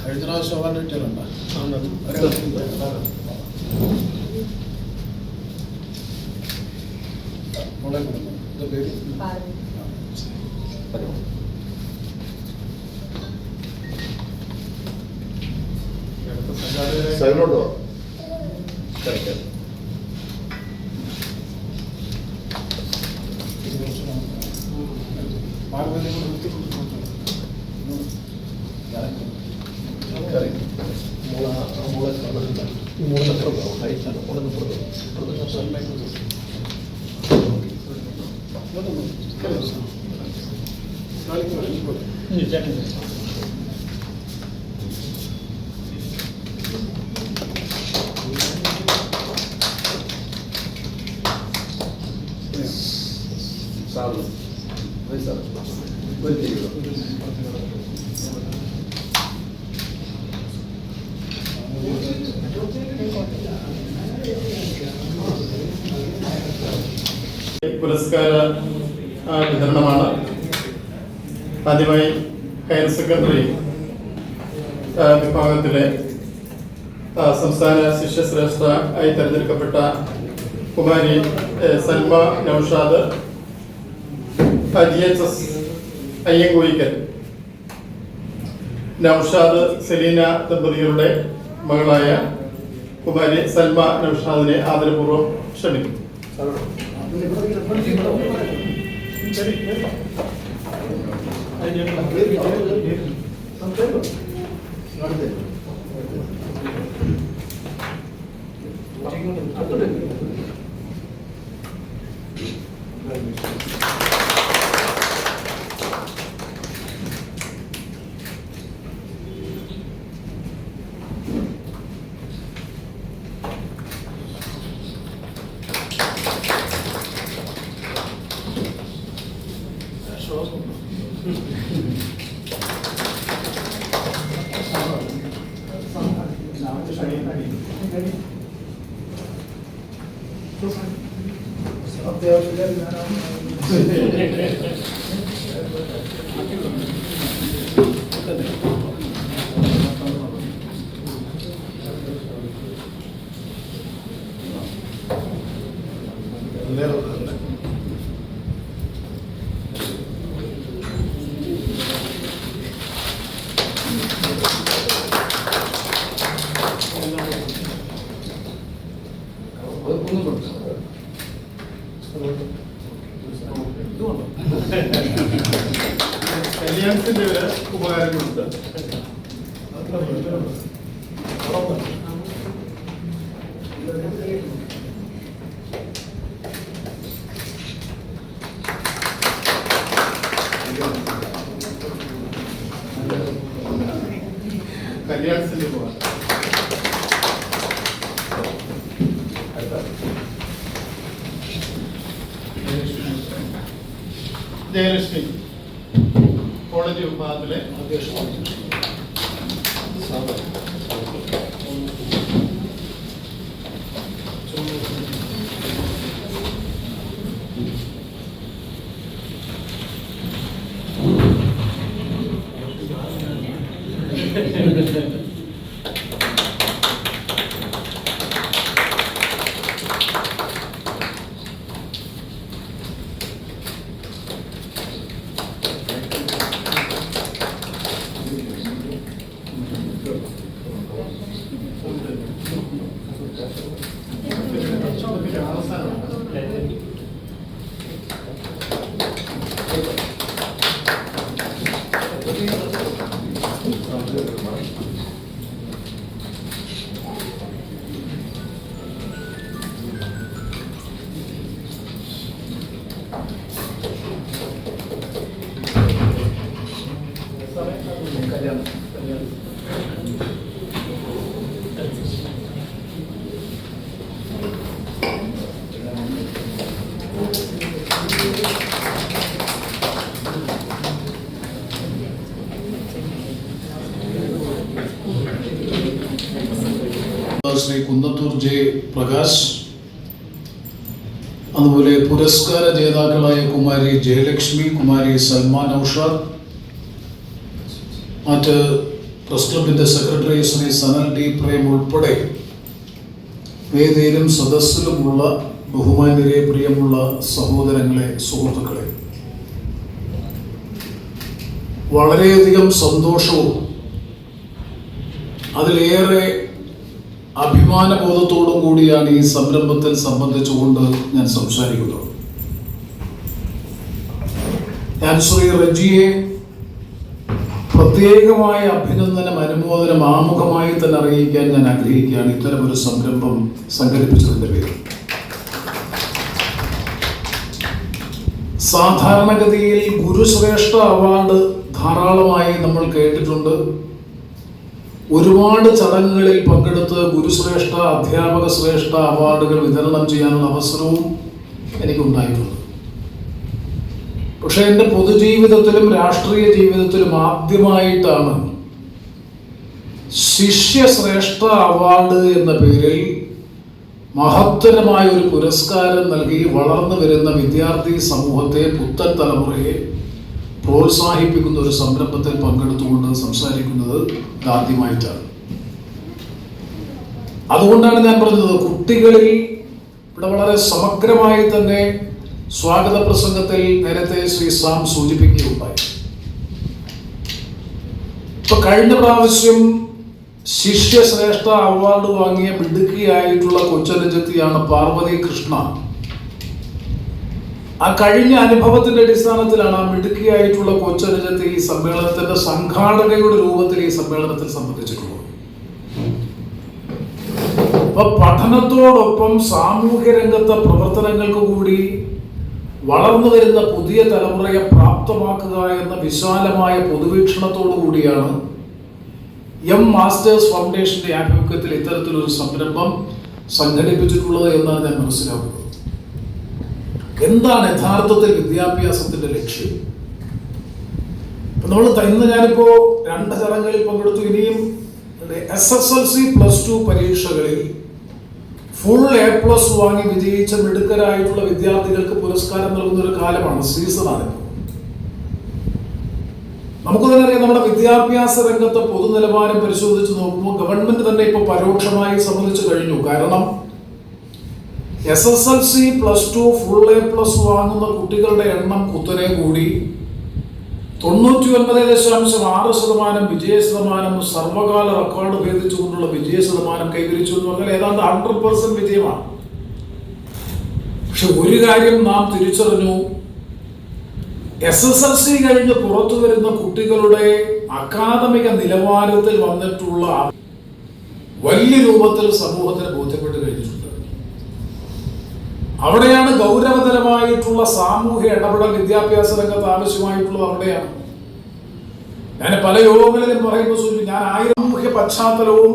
ഹൈദരാബാദ് ശോഭാൻ കിട്ടിയാലുണ്ടോ? മോളെ കൊടുക്കും. എന്താ പേര്? സൈഡിലോട്ട് വാ. കറക്റ്റ്. പാർവതി പുരസ്കാര വിതരണമാണ്. ആദ്യമായി ഹയർ സെക്കൻഡറി വിഭാഗത്തിലെ സംസ്ഥാന ശിഷ്യശ്രേഷ്ഠ ആയി തെരഞ്ഞെടുക്കപ്പെട്ട കുമാരി സൽമ നൌഷാദ് GHS അയ്യങ്കോയിക്കൽ നൌഷാദ് സെലീന ദമ്പതികളുടെ മകളായ കുമാരി സൽമ നൌഷാദിനെ ആദരപൂർവ്വം ക്ഷണിക്കുന്നു. കല്യാണത്തിന്റെ ഒരു ഉപകാരങ്ങളുണ്ട്. കല്യാണത്തിന്റെ ഉപകാരം ജയലക്ഷ്മി കോളേജ് വിഭാഗത്തിലെ ശ്രീ കുന്നത്തൂർ ജെ പ്രകാശ്, അതുപോലെ പുരസ്കാര ജേതാക്കളായ കുമാരി ജയലക്ഷ്മി, കുമാരി സൽമാൻ ഔഷാദ്, മറ്റ് പ്രസ് ക്ലബിന്റെ സെക്രട്ടറി ശ്രീ സനൽ ഡി പ്രേം ഉൾപ്പെടെ വേദിയിലും സദസ്സിലുമുള്ള ബഹുമാന്യരെ, പ്രിയമുള്ള സഹോദരങ്ങളെ, സുഹൃത്തുക്കളെ, വളരെയധികം സന്തോഷവും അതിലേറെ അഭിമാനബോധത്തോടും കൂടിയാണ് ഈ സംരംഭത്തിൽ സംബന്ധിച്ചുകൊണ്ട് ഞാൻ സംസാരിക്കുന്നത്. ഞാൻ ശ്രീ റജിയെ പ്രത്യേകമായ അഭിനന്ദനം, അനുമോദനം ആമുഖമായി തന്നെ അറിയിക്കാൻ ഞാൻ ആഗ്രഹിക്കുകയാണ് ഇത്തരമൊരു സംരംഭം സംഘടിപ്പിച്ചതിന്റെ പേരിൽ. സാധാരണഗതിയിൽ ഗുരുശ്രേഷ്ഠ അവാർഡ് ധാരാളമായി നമ്മൾ കേട്ടിട്ടുണ്ട്. ഒരുപാട് ചടങ്ങുകളിൽ പങ്കെടുത്ത് ഗുരുശ്രേഷ്ഠ, അധ്യാപക ശ്രേഷ്ഠ അവാർഡുകൾ വിതരണം ചെയ്യാനുള്ള അവസരവും എനിക്കുണ്ടായിട്ടുണ്ട്. പക്ഷെ എൻ്റെ പൊതുജീവിതത്തിലും രാഷ്ട്രീയ ജീവിതത്തിലും ആദ്യമായിട്ടാണ് ശിഷ്യശ്രേഷ്ഠ അവാർഡ് എന്ന പേരിൽ മഹത്തരമായ ഒരു പുരസ്കാരം നൽകി വളർന്നു വരുന്ന വിദ്യാർത്ഥി സമൂഹത്തെ, പുത്തൻ തലമുറയെ പ്രോത്സാഹിപ്പിക്കുന്ന ഒരു സംരംഭത്തിൽ പങ്കെടുത്തുകൊണ്ട് സംസാരിക്കുന്നത് ഇതാദ്യമായിട്ടാണ്. അതുകൊണ്ടാണ് ഞാൻ പറഞ്ഞത്, കുട്ടികളിൽ ഇവിടെ വളരെ സമഗ്രമായി തന്നെ സ്വാഗത പ്രസംഗത്തിൽ നേരത്തെ ശ്രീ സാം സൂചിപ്പിക്കുകയുണ്ടായി. ഇപ്പൊ കഴിഞ്ഞ പ്രാവശ്യം ശിഷ്യശ്രേഷ്ഠ അവാർഡ് വാങ്ങിയ മിടുക്കിയായിട്ടുള്ള കൊച്ചനുജത്തിയാണ് പാർവതി കൃഷ്ണ. ആ കഴിഞ്ഞ അനുഭവത്തിന്റെ അടിസ്ഥാനത്തിലാണ് ആ മിടുക്കിയായിട്ടുള്ള കൊച്ചനുജത്തെ ഈ സമ്മേളനത്തിന്റെ സംഘാടകയുടെ രൂപത്തിൽ ഈ സമ്മേളനത്തിൽ സംബന്ധിച്ചിട്ടുള്ളത്. അപ്പൊ പഠനത്തോടൊപ്പം സാമൂഹ്യ രംഗത്തെ പ്രവർത്തനങ്ങൾക്ക് കൂടി വളർന്നു വരുന്ന പുതിയ തലമുറയെ പ്രാപ്തമാക്കുക എന്ന വിശാലമായ പൊതുവീക്ഷണത്തോടു കൂടിയാണ് മാസ്റ്റേഴ്സ് ഫൗണ്ടേഷന്റെ ആഭിമുഖ്യത്തിൽ ഇത്തരത്തിലൊരു സംരംഭം സംഘടിപ്പിച്ചിട്ടുള്ളത് എന്നാണ് ഞാൻ മനസ്സിലാക്കുന്നത്. എന്താണ് യഥാർത്ഥത്തിൽ വിദ്യാഭ്യാസത്തിന്റെ ലക്ഷ്യം? ഇന്ന് ഞാനിപ്പോ 2 ചടങ്ങുകളിൽ പങ്കെടുത്തു. ഇനിയും SSLC +2 പരീക്ഷകളിൽ ഫുൾ A+ വാങ്ങി വിജയിച്ച മിടുക്കരായിട്ടുള്ള വിദ്യാർത്ഥികൾക്ക് പുരസ്കാരം നൽകുന്ന ഒരു കാലമാണ്, സീസണാണ്. നമുക്ക് തന്നെ അറിയാം, നമ്മുടെ വിദ്യാഭ്യാസ രംഗത്തെ പൊതുനിലവാരം പരിശോധിച്ച് നോക്കുമ്പോൾ ഗവൺമെന്റ് തന്നെ ഇപ്പൊ പരോക്ഷമായി സമ്മതിച്ചു കഴിഞ്ഞു. കാരണം SSLC +2 ഫുൾ A+ വാങ്ങുന്ന കുട്ടികളുടെ എണ്ണം കുത്തനെ കൂടി 99.6% വിജയശതമാനം, സർവകാല റെക്കോർഡ് ഭേദിച്ചുകൊണ്ടുള്ള വിജയശതമാനം കൈവരിച്ചു എന്ന് പറഞ്ഞാൽ ഏതാണ്ട് 100% വിജയമാണ്. പക്ഷെ ഒരു കാര്യം നാം തിരിച്ചറിഞ്ഞു, SSLC കഴിഞ്ഞ് പുറത്തു വരുന്ന കുട്ടികളുടെ അക്കാദമിക നിലവാരത്തിൽ വന്നിട്ടുള്ള വലിയ രൂപത്തിൽ സമൂഹത്തിന് ബോധ്യപ്പെട്ട് കഴിഞ്ഞിട്ടുണ്ട്. അവിടെയാണ് ഗൗരവതരമായിട്ടുള്ള സാമൂഹ്യ ഇടപെടൽ വിദ്യാഭ്യാസ രംഗത്ത് ആവശ്യമായിട്ടുള്ളത്. അവിടെയാണ് ഞാൻ പല യോഗങ്ങളിലും പറയുമ്പോൾ ഞാൻ സാമൂഹ്യ പശ്ചാത്തലവും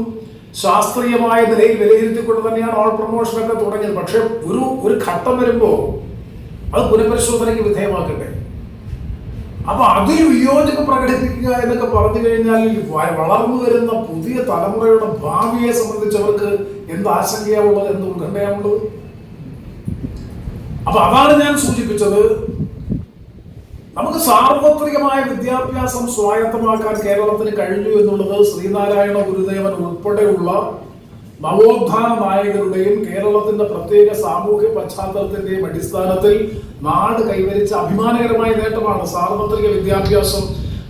ശാസ്ത്രീയമായ നിലയിൽ വിലയിരുത്തിക്കൊണ്ട് തന്നെയാണ് ഓൾ പ്രൊമോഷനൊക്കെ തുടങ്ങിയത്. പക്ഷെ ഒരു ഘട്ടം വരുമ്പോൾ അത് പുനഃപരിശോധനയ്ക്ക് വിധേയമാക്കട്ടെ. അപ്പൊ അതിൽ വിയോജിപ്പ് പ്രകടിപ്പിക്കുക എന്നൊക്കെ പറഞ്ഞു കഴിഞ്ഞാൽ വളർന്നു വരുന്ന പുതിയ തലമുറയുടെ ഭാവിയെ സംബന്ധിച്ചവർക്ക് എന്ത് ആശങ്കയാവുള്ളത്, എന്ത് ഉത്കണ്ഠയാവുള്ളത്? അപ്പൊ അതാണ് ഞാൻ സൂചിപ്പിച്ചത്. നമുക്ക് സാർവത്രികമായ വിദ്യാഭ്യാസം സ്വായത്തമാക്കാൻ കേരളത്തിന് കഴിഞ്ഞു എന്നുള്ളത് ശ്രീനാരായണ ഗുരുദേവൻ ഉൾപ്പെടെയുള്ള നവോത്ഥാന നായകരുടെയും കേരളത്തിന്റെ പ്രത്യേക സാമൂഹ്യ പശ്ചാത്തലത്തിന്റെയും അടിസ്ഥാനത്തിൽ നാട് കൈവരിച്ച അഭിമാനകരമായ നേട്ടമാണ്. സാർവത്രിക വിദ്യാഭ്യാസം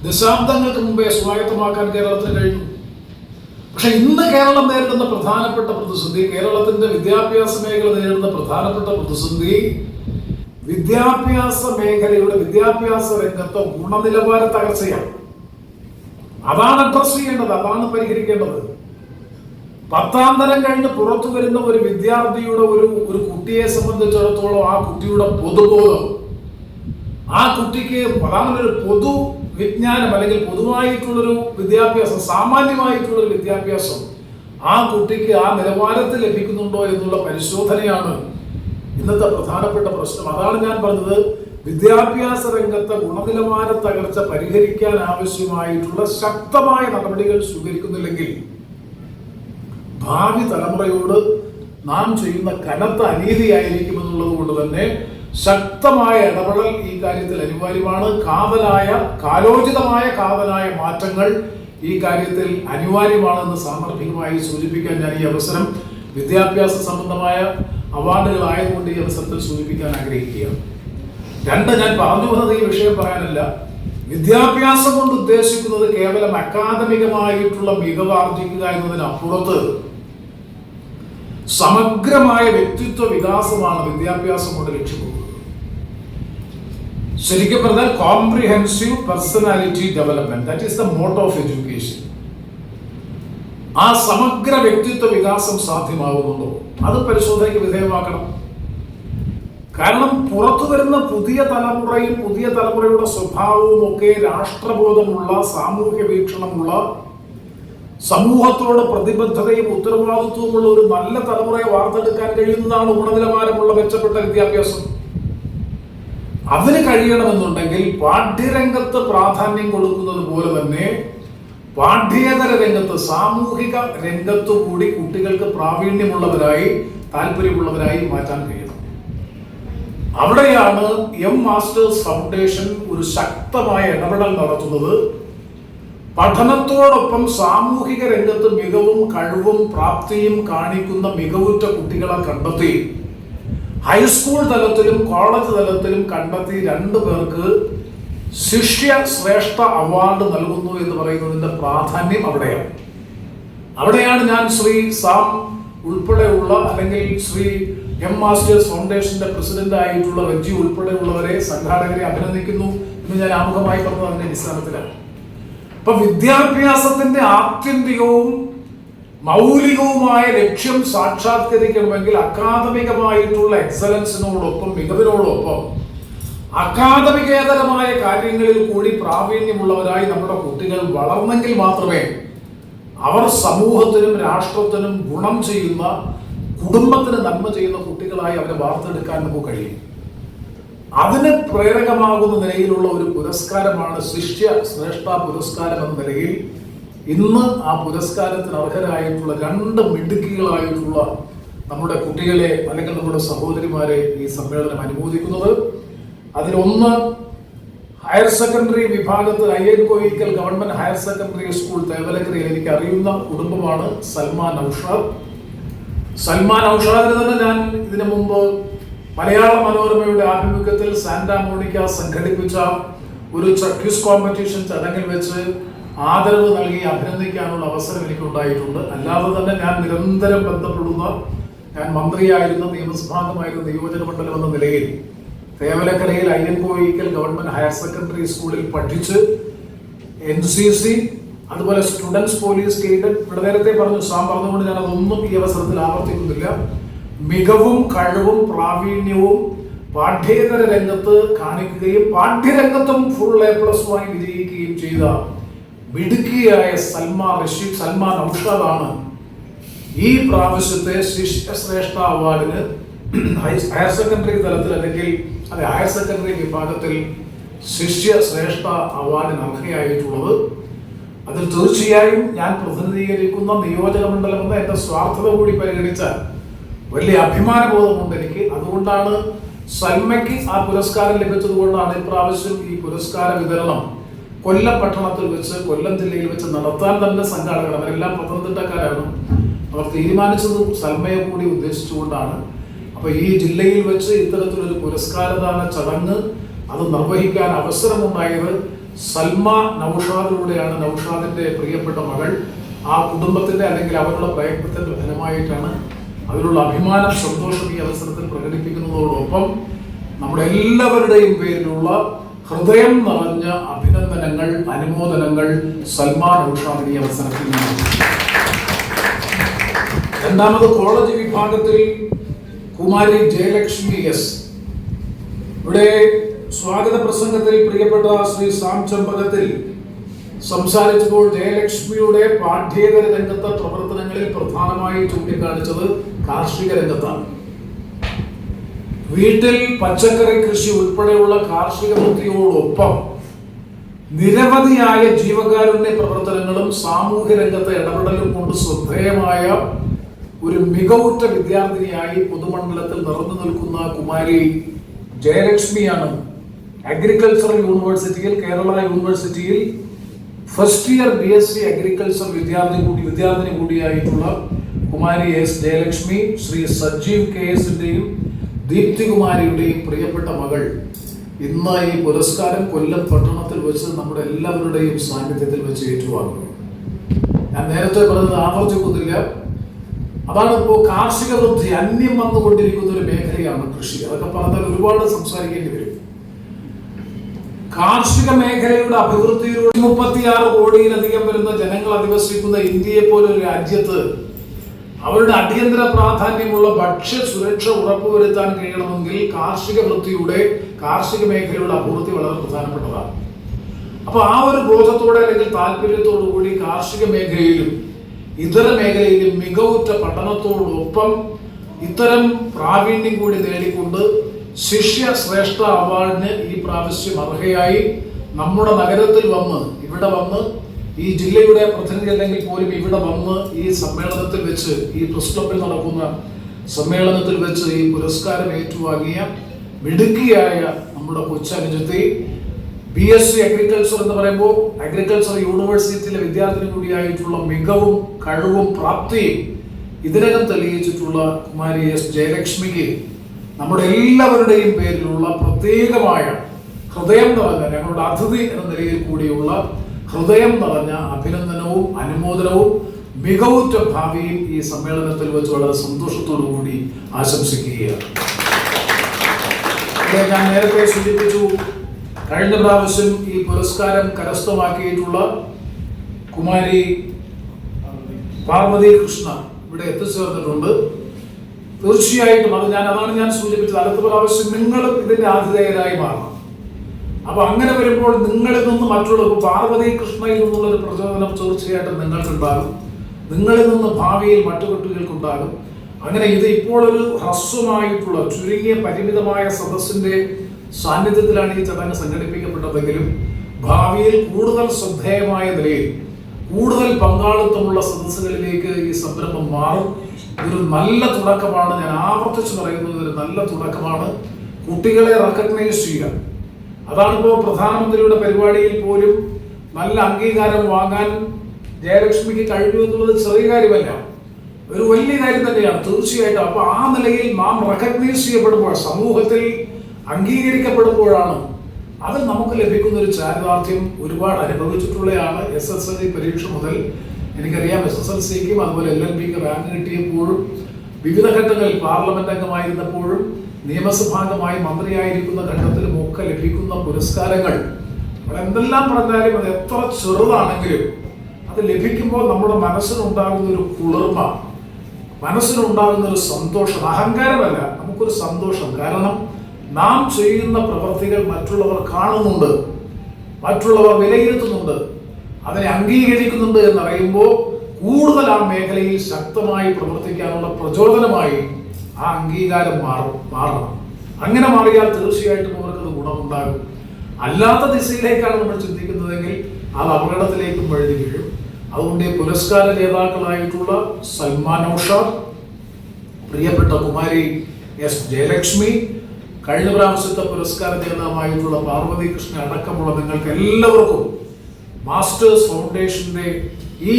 ദശാബ്ദങ്ങൾക്ക് മുമ്പേ സ്വായത്തമാക്കാൻ കേരളത്തിന് കഴിഞ്ഞു. പക്ഷെ ഇന്ന് കേരളം നേരിടുന്ന പ്രധാനപ്പെട്ട പ്രതിസന്ധി, കേരളത്തിന്റെ വിദ്യാഭ്യാസ മേഖല നേരിടുന്ന പ്രധാനപ്പെട്ട പ്രതിസന്ധി, വിദ്യാഭ്യാസ മേഖലയുടെ വിദ്യാഭ്യാസ രംഗത്തെ ഗുണനിലവാര തകർച്ചയാണ്. അതാണ് അഡ്രസ് ചെയ്യേണ്ടത്, അതാണ് പരിഹരിക്കേണ്ടത്. 10ാം തരം കഴിഞ്ഞ് പുറത്തു വരുന്ന ഒരു വിദ്യാർത്ഥിയുടെ ഒരു കുട്ടിയെ സംബന്ധിച്ചിടത്തോളം ആ കുട്ടിയുടെ പൊതുബോധം, ആ കുട്ടിക്ക് പ്രധാനമൊരു പൊതു വിജ്ഞാനം അല്ലെങ്കിൽ പൊതുവായിട്ടുള്ളൊരു വിദ്യാഭ്യാസം, സാമാന്യമായിട്ടുള്ളൊരു വിദ്യാഭ്യാസം ആ കുട്ടിക്ക് ആ നിലവാരത്തിൽ ലഭിക്കുന്നുണ്ടോ എന്നുള്ള പരിശോധനയാണ് ഇന്നത്തെ പ്രധാനപ്പെട്ട പ്രശ്നം. അതാണ് ഞാൻ പറഞ്ഞത്, വിദ്യാഭ്യാസ രംഗത്തെ ഗുണനിലവാര തകർച്ച പരിഹരിക്കാൻ ആവശ്യമായിട്ടുള്ള ശക്തമായ നടപടികൾ സ്വീകരിക്കുന്നില്ലെങ്കിൽ ഭാവി തലമുറയോട് നാം ചെയ്യുന്ന കനത്ത അനീതിയായിരിക്കും എന്നുള്ളത് കൊണ്ട് തന്നെ ശക്തമായ ഇടപെടൽ ഈ കാര്യത്തിൽ അനിവാര്യമാണ്. കാലോചിതമായ മാറ്റങ്ങൾ ഈ കാര്യത്തിൽ അനിവാര്യമാണെന്ന് സാന്ദർഭികമായി സൂചിപ്പിക്കാൻ ഞാൻ ഈ അവസരം വിദ്യാഭ്യാസ സംബന്ധമായ അവാർഡുകളായതുകൊണ്ട് ഈ അവസരത്തിൽ സൂചിപ്പിക്കാൻ ആഗ്രഹിക്കുകയാണ്. 2, ഞാൻ പറഞ്ഞു വന്നത് ഈ വിഷയം പറയാനല്ല, വിദ്യാഭ്യാസം കൊണ്ട് ഉദ്ദേശിക്കുന്നത് കേവലം അക്കാദമികമായിട്ടുള്ള മികവ് ആർജിക്കുക എന്നതിനപ്പുറത്ത് സമഗ്രമായ വ്യക്തിത്വ വികാസമാണ് വിദ്യാഭ്യാസം കൊണ്ട് ലക്ഷ്യമിടുന്നത്. ശരിക്കും പറഞ്ഞാൽ comprehensive personality development, that is the motto of education. ആ സമഗ്ര വ്യക്തിത്വ വികാസം സാധ്യമാകുന്നുണ്ടോ അത് പരിശോധനയ്ക്ക് വിധേയമാക്കണം. കാരണം പുറത്തു വരുന്ന പുതിയ തലമുറയുടെ സ്വഭാവവും ഒക്കെ രാഷ്ട്രബോധമുള്ള, സാമൂഹ്യ വീക്ഷണമുള്ള, സമൂഹത്തോട് പ്രതിബദ്ധതയും ഉത്തരവാദിത്വമുള്ള ഒരു നല്ല തലമുറയെ വാർത്തെടുക്കാൻ കഴിയുന്നതാണ് ഗുണനിലവാരമുള്ള മെച്ചപ്പെട്ട വിദ്യാഭ്യാസം. അതിന് കഴിയണമെന്നുണ്ടെങ്കിൽ പാഠ്യരംഗത്ത് പ്രാധാന്യം കൊടുക്കുന്നത് പോലെ തന്നെ പാഠ്യേതര രംഗത്ത്, സാമൂഹിക രംഗത്തു കൂടി കുട്ടികൾക്ക് പ്രാവീണ്യമുള്ളവരായി, താല്പര്യമുള്ളവരായി മാറ്റാൻ കഴിയണം. അവിടെയാണ് എം മാസ്റ്റേഴ്സ് ഫൗണ്ടേഷൻ ഒരു ശക്തമായ ഇടപെടൽ നടത്തുന്നത്. പഠനത്തോടൊപ്പം സാമൂഹിക രംഗത്ത് മികവും കഴിവും പ്രാപ്തിയും കാണിക്കുന്ന മികവുറ്റ കുട്ടികളെ കണ്ടെത്തി ഹൈസ്കൂൾ തലത്തിലും കോളേജ് തലത്തിലും കണ്ടെത്തി 2 പേർക്ക് ശിഷ്യ ശ്രേഷ്ഠ അവാർഡ് നൽകുന്നു എന്ന് പറയുന്നതിന്റെ പ്രാധാന്യം അവിടെയാണ് ഞാൻ ശ്രീ സാം ഉൾപ്പെടെയുള്ള, അല്ലെങ്കിൽ ശ്രീ എം മാസ്റ്റേഴ്സ് ഫൗണ്ടേഷന്റെ പ്രസിഡന്റ് ആയിട്ടുള്ള റെജി ഉൾപ്പെടെയുള്ളവരെ, സംഘാടകരെ അഭിനന്ദിക്കുന്നു എന്ന് ഞാൻ ആമുഖമായി പറഞ്ഞത് അതിന്റെ അടിസ്ഥാനത്തിലാണ്. അപ്പൊ വിദ്യാഭ്യാസത്തിന്റെ ആത്യന്തികവും മൗലികവുമായ ലക്ഷ്യം സാക്ഷാത്കരിക്കണമെങ്കിൽ അക്കാദമികമായിട്ടുള്ള എക്സലൻസിനോടൊപ്പം, മികവിനോടൊപ്പം അക്കാദമികേതരമായ കാര്യങ്ങളിൽ കൂടി പ്രാവീണ്യമുള്ളവരായി നമ്മുടെ കുട്ടികൾ വളർന്നെങ്കിൽ മാത്രമേ അവർ സമൂഹത്തിനും രാഷ്ട്രത്തിനും ഗുണം ചെയ്യുന്ന, കുടുംബത്തിന് നന്മ ചെയ്യുന്ന കുട്ടികളായി അവരെ വാർത്തെടുക്കാൻ നമുക്ക് കഴിയും. അതിന് പ്രേരകമാകുന്ന നിലയിലുള്ള ഒരു പുരസ്കാരമാണ് ശിഷ്യ ശ്രേഷ്ഠ പുരസ്കാരം എന്ന നിലയിൽ ഇന്ന് ആ പുരസ്കാരത്തിന് അർഹരായിട്ടുള്ള 2 മിടുക്കികളായിട്ടുള്ള നമ്മുടെ കുട്ടികളെ, അല്ലെങ്കിൽ നമ്മുടെ സഹോദരിമാരെ ഈ സമ്മേളനം അനുമോദിക്കുന്നത്. അതിലൊന്ന് ഹയർ സെക്കൻഡറി വിഭാഗത്തിൽ Ayyankoickal government higher secondary school തേവലക്കരയിൽ എനിക്ക് അറിയുന്ന കുടുംബമാണ് സൽമാൻ ഔഷാദ്. സൽമാൻ ഔഷാദിന് തന്നെ ഞാൻ ഇതിനു മുമ്പ് മലയാള മനോരമയുടെ ആഭിമുഖ്യത്തിൽ സാന്റാ മോണിക്ക സംഘടിപ്പിച്ച ഒരു ക്വിസ് കോമ്പറ്റീഷൻ ചടങ്ങിൽ വെച്ച് ആദരവ് നൽകി അഭിനന്ദിക്കാനുള്ള അവസരം എനിക്കുണ്ടായിട്ടുണ്ട്. അല്ലാതെ തന്നെ ഞാൻ നിരന്തരം ബന്ധപ്പെടുന്ന, ഞാൻ മന്ത്രിയായിരുന്ന, നിയമസഭാംഗമായിരുന്ന നിയോജക മണ്ഡലം എന്ന നിലയിൽ തേവലക്കരയിൽ അയ്യൻകോയിക്കൽ ഗവൺമെന്റ് ഹയർ സെക്കൻഡറി സ്കൂളിൽ പഠിച്ച് NCC, അതുപോലെ സ്റ്റുഡൻസ് പോലീസ് കേഡറ്റ്, ഇവിടെ നേരത്തെ പറഞ്ഞു, സാം പറഞ്ഞുകൊണ്ട് ഞാൻ അതൊന്നും ഈ അവസരത്തിൽ ആവർത്തിക്കുന്നില്ല. മികവും കഴിവും പ്രാവീണ്യവും പാഠ്യേതര രംഗത്ത് കാണിക്കുകയും പാഠ്യരംഗത്തും ഫുൾ A+ വിജയിക്കുകയും ചെയ്ത മിടുക്കിയായ സൽമാൻ ഔഷാദാണ് ഈ പ്രാവശ്യത്തെ ശിഷ്യശ്രേഷ്ഠ അവാർഡിന് ഹയർ സെക്കൻഡറി തലത്തിൽ, അല്ലെങ്കിൽ ഹയർ സെക്കൻഡറി വിഭാഗത്തിൽ ശിഷ്യ ശ്രേഷ്ഠ അവാർഡിന് അർഹയായിട്ടുള്ളത്. അതിൽ തീർച്ചയായും ഞാൻ പ്രതിനിധീകരിക്കുന്ന നിയോജക മണ്ഡലം എന്ന എന്റെ സ്വാർത്ഥത കൂടി പരിഗണിച്ചാൽ വലിയ അഭിമാനബോധമുണ്ട് എനിക്ക്. അതുകൊണ്ടാണ് സൽമയ്ക്ക് ആ പുരസ്കാരം ലഭിച്ചതുകൊണ്ടാണ് ഇപ്രാവശ്യം ഈ പുരസ്കാര വിതരണം കൊല്ലം പട്ടണത്തിൽ വെച്ച്, കൊല്ലം ജില്ലയിൽ വെച്ച് നടത്താൻ തന്നെ സംഘാടകർ, അവരെല്ലാം പത്തനംതിട്ടക്കാരാണ്, അവർ തീരുമാനിച്ചത് സൽമയെ കൂടി ഉദ്ദേശിച്ചുകൊണ്ടാണ്. അപ്പൊ ഈ ജില്ലയിൽ വെച്ച് ഇത്തരത്തിലൊരു പുരസ്കാരദാന ചടങ്ങ് അത് നിർവഹിക്കാൻ അവസരമുണ്ടായത് സൽമ നൗഷാദിലൂടെയാണ്. നൗഷാദിന്റെ പ്രിയപ്പെട്ട മകൾ, ആ കുടുംബത്തിന്റെ അല്ലെങ്കിൽ അവരുടെ പ്രയത്നത്തിന്റെ ഫലമായിട്ടാണ്. അതിലുള്ള അഭിമാനം, സന്തോഷം ഈ അവസരത്തിൽ പ്രകടിപ്പിക്കുന്നതോടൊപ്പം നമ്മുടെ എല്ലാവരുടെയും പേരിലുള്ള ഹൃദയം നിറഞ്ഞ അഭിനന്ദനങ്ങൾ, അനുമോദനങ്ങൾ സൽമാൻ ഔഷാദിന് ഈ അവസരത്തിൽ നൽകുന്നു. രണ്ടാമത് കോളേജ് വിഭാഗത്തിൽ കുമാരി ജയലക്ഷ്മി എസ്. ഇവിടെ സ്വാഗത പ്രസംഗത്തിൽ പ്രിയപ്പെട്ട ശ്രീ സാം ചെമ്പകത്തിൽ സംസാരിച്ചപ്പോൾ ജയലക്ഷ്മിയുടെ പാഠ്യേതര രംഗത്തെ പ്രവർത്തനങ്ങളിൽ പ്രധാനമായി ചൂണ്ടിക്കാണിച്ചത് കാർഷിക രംഗത്താണ്. വീട്ടിൽ പച്ചക്കറി കൃഷി ഉൾപ്പെടെയുള്ള കാർഷിക വൃത്തിയോടൊപ്പം നിരവധിയായ ജീവകാരുണ്യ പ്രവർത്തനങ്ങളും സാമൂഹ്യ രംഗത്തെ ഇടപെടലും കൊണ്ട് ശ്രദ്ധേയമായ ഒരു മികവുറ്റ വിദ്യാർത്ഥിനിയായി പൊതുമണ്ഡലത്തിൽ നിറഞ്ഞു നിൽക്കുന്ന കുമാരി ജയലക്ഷ്മിയാണ് അഗ്രികൾച്ചറൽ യൂണിവേഴ്സിറ്റിയിൽ, കേരള യൂണിവേഴ്സിറ്റിയിൽ ഫസ്റ്റ് ഇയർ BSc അഗ്രികൾച്ചർ വിദ്യാർത്ഥിനി കൂടിയായിട്ടുള്ള കുമാരി എസ് ജയലക്ഷ്മി ശ്രീ സജീവ് KSന്റെയും ദീപ്തികുമാരിയുടെയും പ്രിയപ്പെട്ട മകൾ. ഇന്ന് ഈ പുരസ്കാരം കൊല്ലം പട്ടണത്തിൽ വെച്ച് നമ്മുടെ എല്ലാവരുടെയും സാന്നിധ്യത്തിൽ വെച്ച് ഏറ്റുവാങ്ങുന്നു. ഞാൻ നേരത്തെ പറഞ്ഞത് ആവർത്തിക്കുന്നില്ല. അതാണ് ഇപ്പോൾ കാർഷിക വൃദ്ധി അന്യം വന്നുകൊണ്ടിരിക്കുന്ന ഒരു മേഖലയാണ് കൃഷി. അതൊക്കെ പറഞ്ഞാൽ ഒരുപാട് സംസാരിക്കേണ്ടി വരും. കാർഷിക മേഖലയുടെ അഭിവൃദ്ധിയിലൂടെ 36 കോടിയിലധികം വരുന്ന ജനങ്ങൾ അധിവസിക്കുന്ന ഇന്ത്യയെ പോലെ ഒരു രാജ്യത്ത് അവരുടെ അടിയന്തര പ്രാധാന്യമുള്ള ഭക്ഷ്യ സുരക്ഷ ഉറപ്പുവരുത്താൻ കഴിയണമെങ്കിൽ കാർഷിക മേഖലയുടെ അഭിവൃദ്ധി വളരെ പ്രധാനപ്പെട്ടതാണ്. അപ്പൊ ആ ഒരു ബോധത്തോടെ അല്ലെങ്കിൽ താല്പര്യത്തോടു കൂടി കാർഷിക മേഖലയിലും ഇതര മേഖലയിലും മികവുറ്റ പഠനത്തോടൊപ്പം ഇത്തരം പ്രാവീണ്യം കൂടി നേടിക്കൊണ്ട് ശിഷ്യ ശ്രേഷ്ഠ അവാർഡിന് ഈ പ്രാവശ്യം അർഹയായി നമ്മുടെ നഗരത്തിൽ ഇവിടെ വന്ന് ഈ ജില്ലയുടെ പ്രതിനിധി അല്ലെങ്കിൽ പോലും ഇവിടെ വന്ന് ഈ സമ്മേളനത്തിൽ വെച്ച്, ഈ പ്രസ് ക്ലബിൽ നടക്കുന്ന സമ്മേളനത്തിൽ വെച്ച് ഈ പുരസ്കാരം ഏറ്റുവാങ്ങിയ മിടുക്കിയായ നമ്മുടെ കൊച്ചനുജത്തി BSc അഗ്രികൾച്ചർ എന്ന് പറയുമ്പോൾ അഗ്രികൾച്ചർ യൂണിവേഴ്സിറ്റിയിലെ വിദ്യാർത്ഥിനി കൂടിയായിട്ടുള്ള മികവും കഴിവും പ്രാപ്തിയും ഇതിനകം തെളിയിച്ചിട്ടുള്ള കുമാരി എസ് ജയലക്ഷ്മിക്ക് നമ്മുടെ എല്ലാവരുടെയും പേരിലുള്ള പ്രത്യേകമായ ഹൃദയം നിറഞ്ഞ, ഞങ്ങളുടെ അതിഥി എന്ന നിലയിൽ കൂടിയുള്ള ഹൃദയം നിറഞ്ഞ അഭിനന്ദനവും അനുമോദനവും മികവുറ്റ ഭാവിയും ഈ സമ്മേളനത്തിൽ വെച്ച് വളരെ സന്തോഷത്തോടു കൂടി ആശംസിക്കുകയാണ്. ഞാൻ നേരത്തെ സൂചിപ്പിച്ചു, കഴിഞ്ഞ പ്രാവശ്യം ഈ പുരസ്കാരം കരസ്ഥമാക്കിയിട്ടുള്ള കുമാരി പാർവതി കൃഷ്ണ ഇവിടെ എത്തിച്ചേർന്നിട്ടുണ്ട്. തീർച്ചയായിട്ടും അതാണ് ഞാൻ സൂചിപ്പിച്ചത്. അടുത്ത പ്രാവശ്യം നിങ്ങളും ഇതിന്റെ ആതിഥേയരായി മാറണം. അപ്പൊ അങ്ങനെ വരുമ്പോൾ നിങ്ങളിൽ നിന്ന് മറ്റുള്ളവർ, പാർവതി കൃഷ്ണയിൽ നിന്നുള്ള ഒരു പ്രചോദനം തീർച്ചയായിട്ടും നിങ്ങൾക്കുണ്ടാകും. നിങ്ങളിൽ നിന്ന് ഭാവിയിൽ മറ്റു കുട്ടികൾക്കുണ്ടാകും. അങ്ങനെ ഇത് ഇപ്പോൾ ഒരു ഹ്രസ്വമായിട്ടുള്ള ചുരുങ്ങിയ പരിമിതമായ സദസ്സിന്റെ സാന്നിധ്യത്തിലാണ് ഈ ചടങ്ങ് സംഘടിപ്പിക്കപ്പെട്ടതെങ്കിലും ഭാവിയിൽ കൂടുതൽ ശ്രദ്ധേയമായ നിലയിൽ കൂടുതൽ പങ്കാളിത്തമുള്ള സദസ്സുകളിലേക്ക് ഈ സംരംഭം മാറും. ഇതൊരു നല്ല തുടക്കമാണ്. ഞാൻ ആവർത്തിച്ച് പറയുന്നത്, ഒരു നല്ല തുടക്കമാണ്. കുട്ടികളെ റെക്കഗ്നൈസ് ചെയ്യുക, അതാണിപ്പോൾ പ്രധാനമന്ത്രിയുടെ പരിപാടിയിൽ പോലും നല്ല അംഗീകാരം വാങ്ങാൻ ജയലക്ഷ്മിക്ക് കഴിഞ്ഞു എന്നുള്ളത് ചെറിയ കാര്യമല്ല, ഒരു വലിയ കാര്യം തന്നെയാണ് തീർച്ചയായിട്ടും. അപ്പൊ ആ നിലയിൽ നാം റെക്കഗ്നൈസ് ചെയ്യപ്പെടുമ്പോൾ, സമൂഹത്തിൽ അംഗീകരിക്കപ്പെടുമ്പോഴാണ് അതിൽ നമുക്ക് ലഭിക്കുന്ന ഒരു ചാരിതാർത്ഥ്യം. ഒരുപാട് അനുഭവിച്ചിട്ടുള്ളതാണ്. SSLC പരീക്ഷ മുതൽ എനിക്കറിയാം, SSLCക്കും അതുപോലെ LLBക്ക് റാങ്ക് കിട്ടിയപ്പോഴും വിവിധ ഘട്ടങ്ങളിൽ പാർലമെന്റ് അംഗമായിരുന്നപ്പോഴും നിയമസഭാംഗമായി മന്ത്രിയായിരിക്കുന്ന ഘട്ടത്തിലും ഒക്കെ ലഭിക്കുന്ന പുരസ്കാരങ്ങൾ എന്തെല്ലാം പറഞ്ഞാലും അത് എത്ര ചെറുതാണെങ്കിലും അത് ലഭിക്കുമ്പോൾ നമ്മുടെ മനസ്സിനുണ്ടാകുന്ന ഒരു കുളിർമ, മനസ്സിനുണ്ടാകുന്ന ഒരു സന്തോഷം, അഹങ്കാരമല്ല, നമുക്കൊരു സന്തോഷം. കാരണം നാം ചെയ്യുന്ന പ്രവർത്തികൾ മറ്റുള്ളവർ കാണുന്നുണ്ട്, മറ്റുള്ളവർ വിലയിരുത്തുന്നുണ്ട്, അതിനെ അംഗീകരിക്കുന്നുണ്ട് എന്നറിയുമ്പോൾ കൂടുതൽ ആ മേഖലയിൽ ശക്തമായി പ്രവർത്തിക്കാനുള്ള പ്രചോദനമായി ആ അംഗീകാരം മാറണം. അങ്ങനെ മാറിയാൽ തീർച്ചയായിട്ടും അവർക്കത് ഗുണമുണ്ടാകും. അല്ലാത്ത ദിശയിലേക്കാണ് നമ്മൾ ചിന്തിക്കുന്നതെങ്കിൽ അത് അപകടത്തിലേക്കും വഴുതി വീഴും. അതുകൊണ്ട് ഈ പുരസ്കാര ജേതാക്കളായിട്ടുള്ള സൽമാൻ ഔഷാദ്, പ്രിയപ്പെട്ട കുമാരി എസ് ജയലക്ഷ്മി, കഴിഞ്ഞ പ്രാവശ്യത്തെ പുരസ്കാര ജേതാവായിട്ടുള്ള പാർവതി കൃഷ്ണ അടക്കമുള്ള നിങ്ങൾക്ക് എല്ലാവർക്കും മാസ്റ്റേഴ്സ് ഫൗണ്ടേഷന്റെ ഈ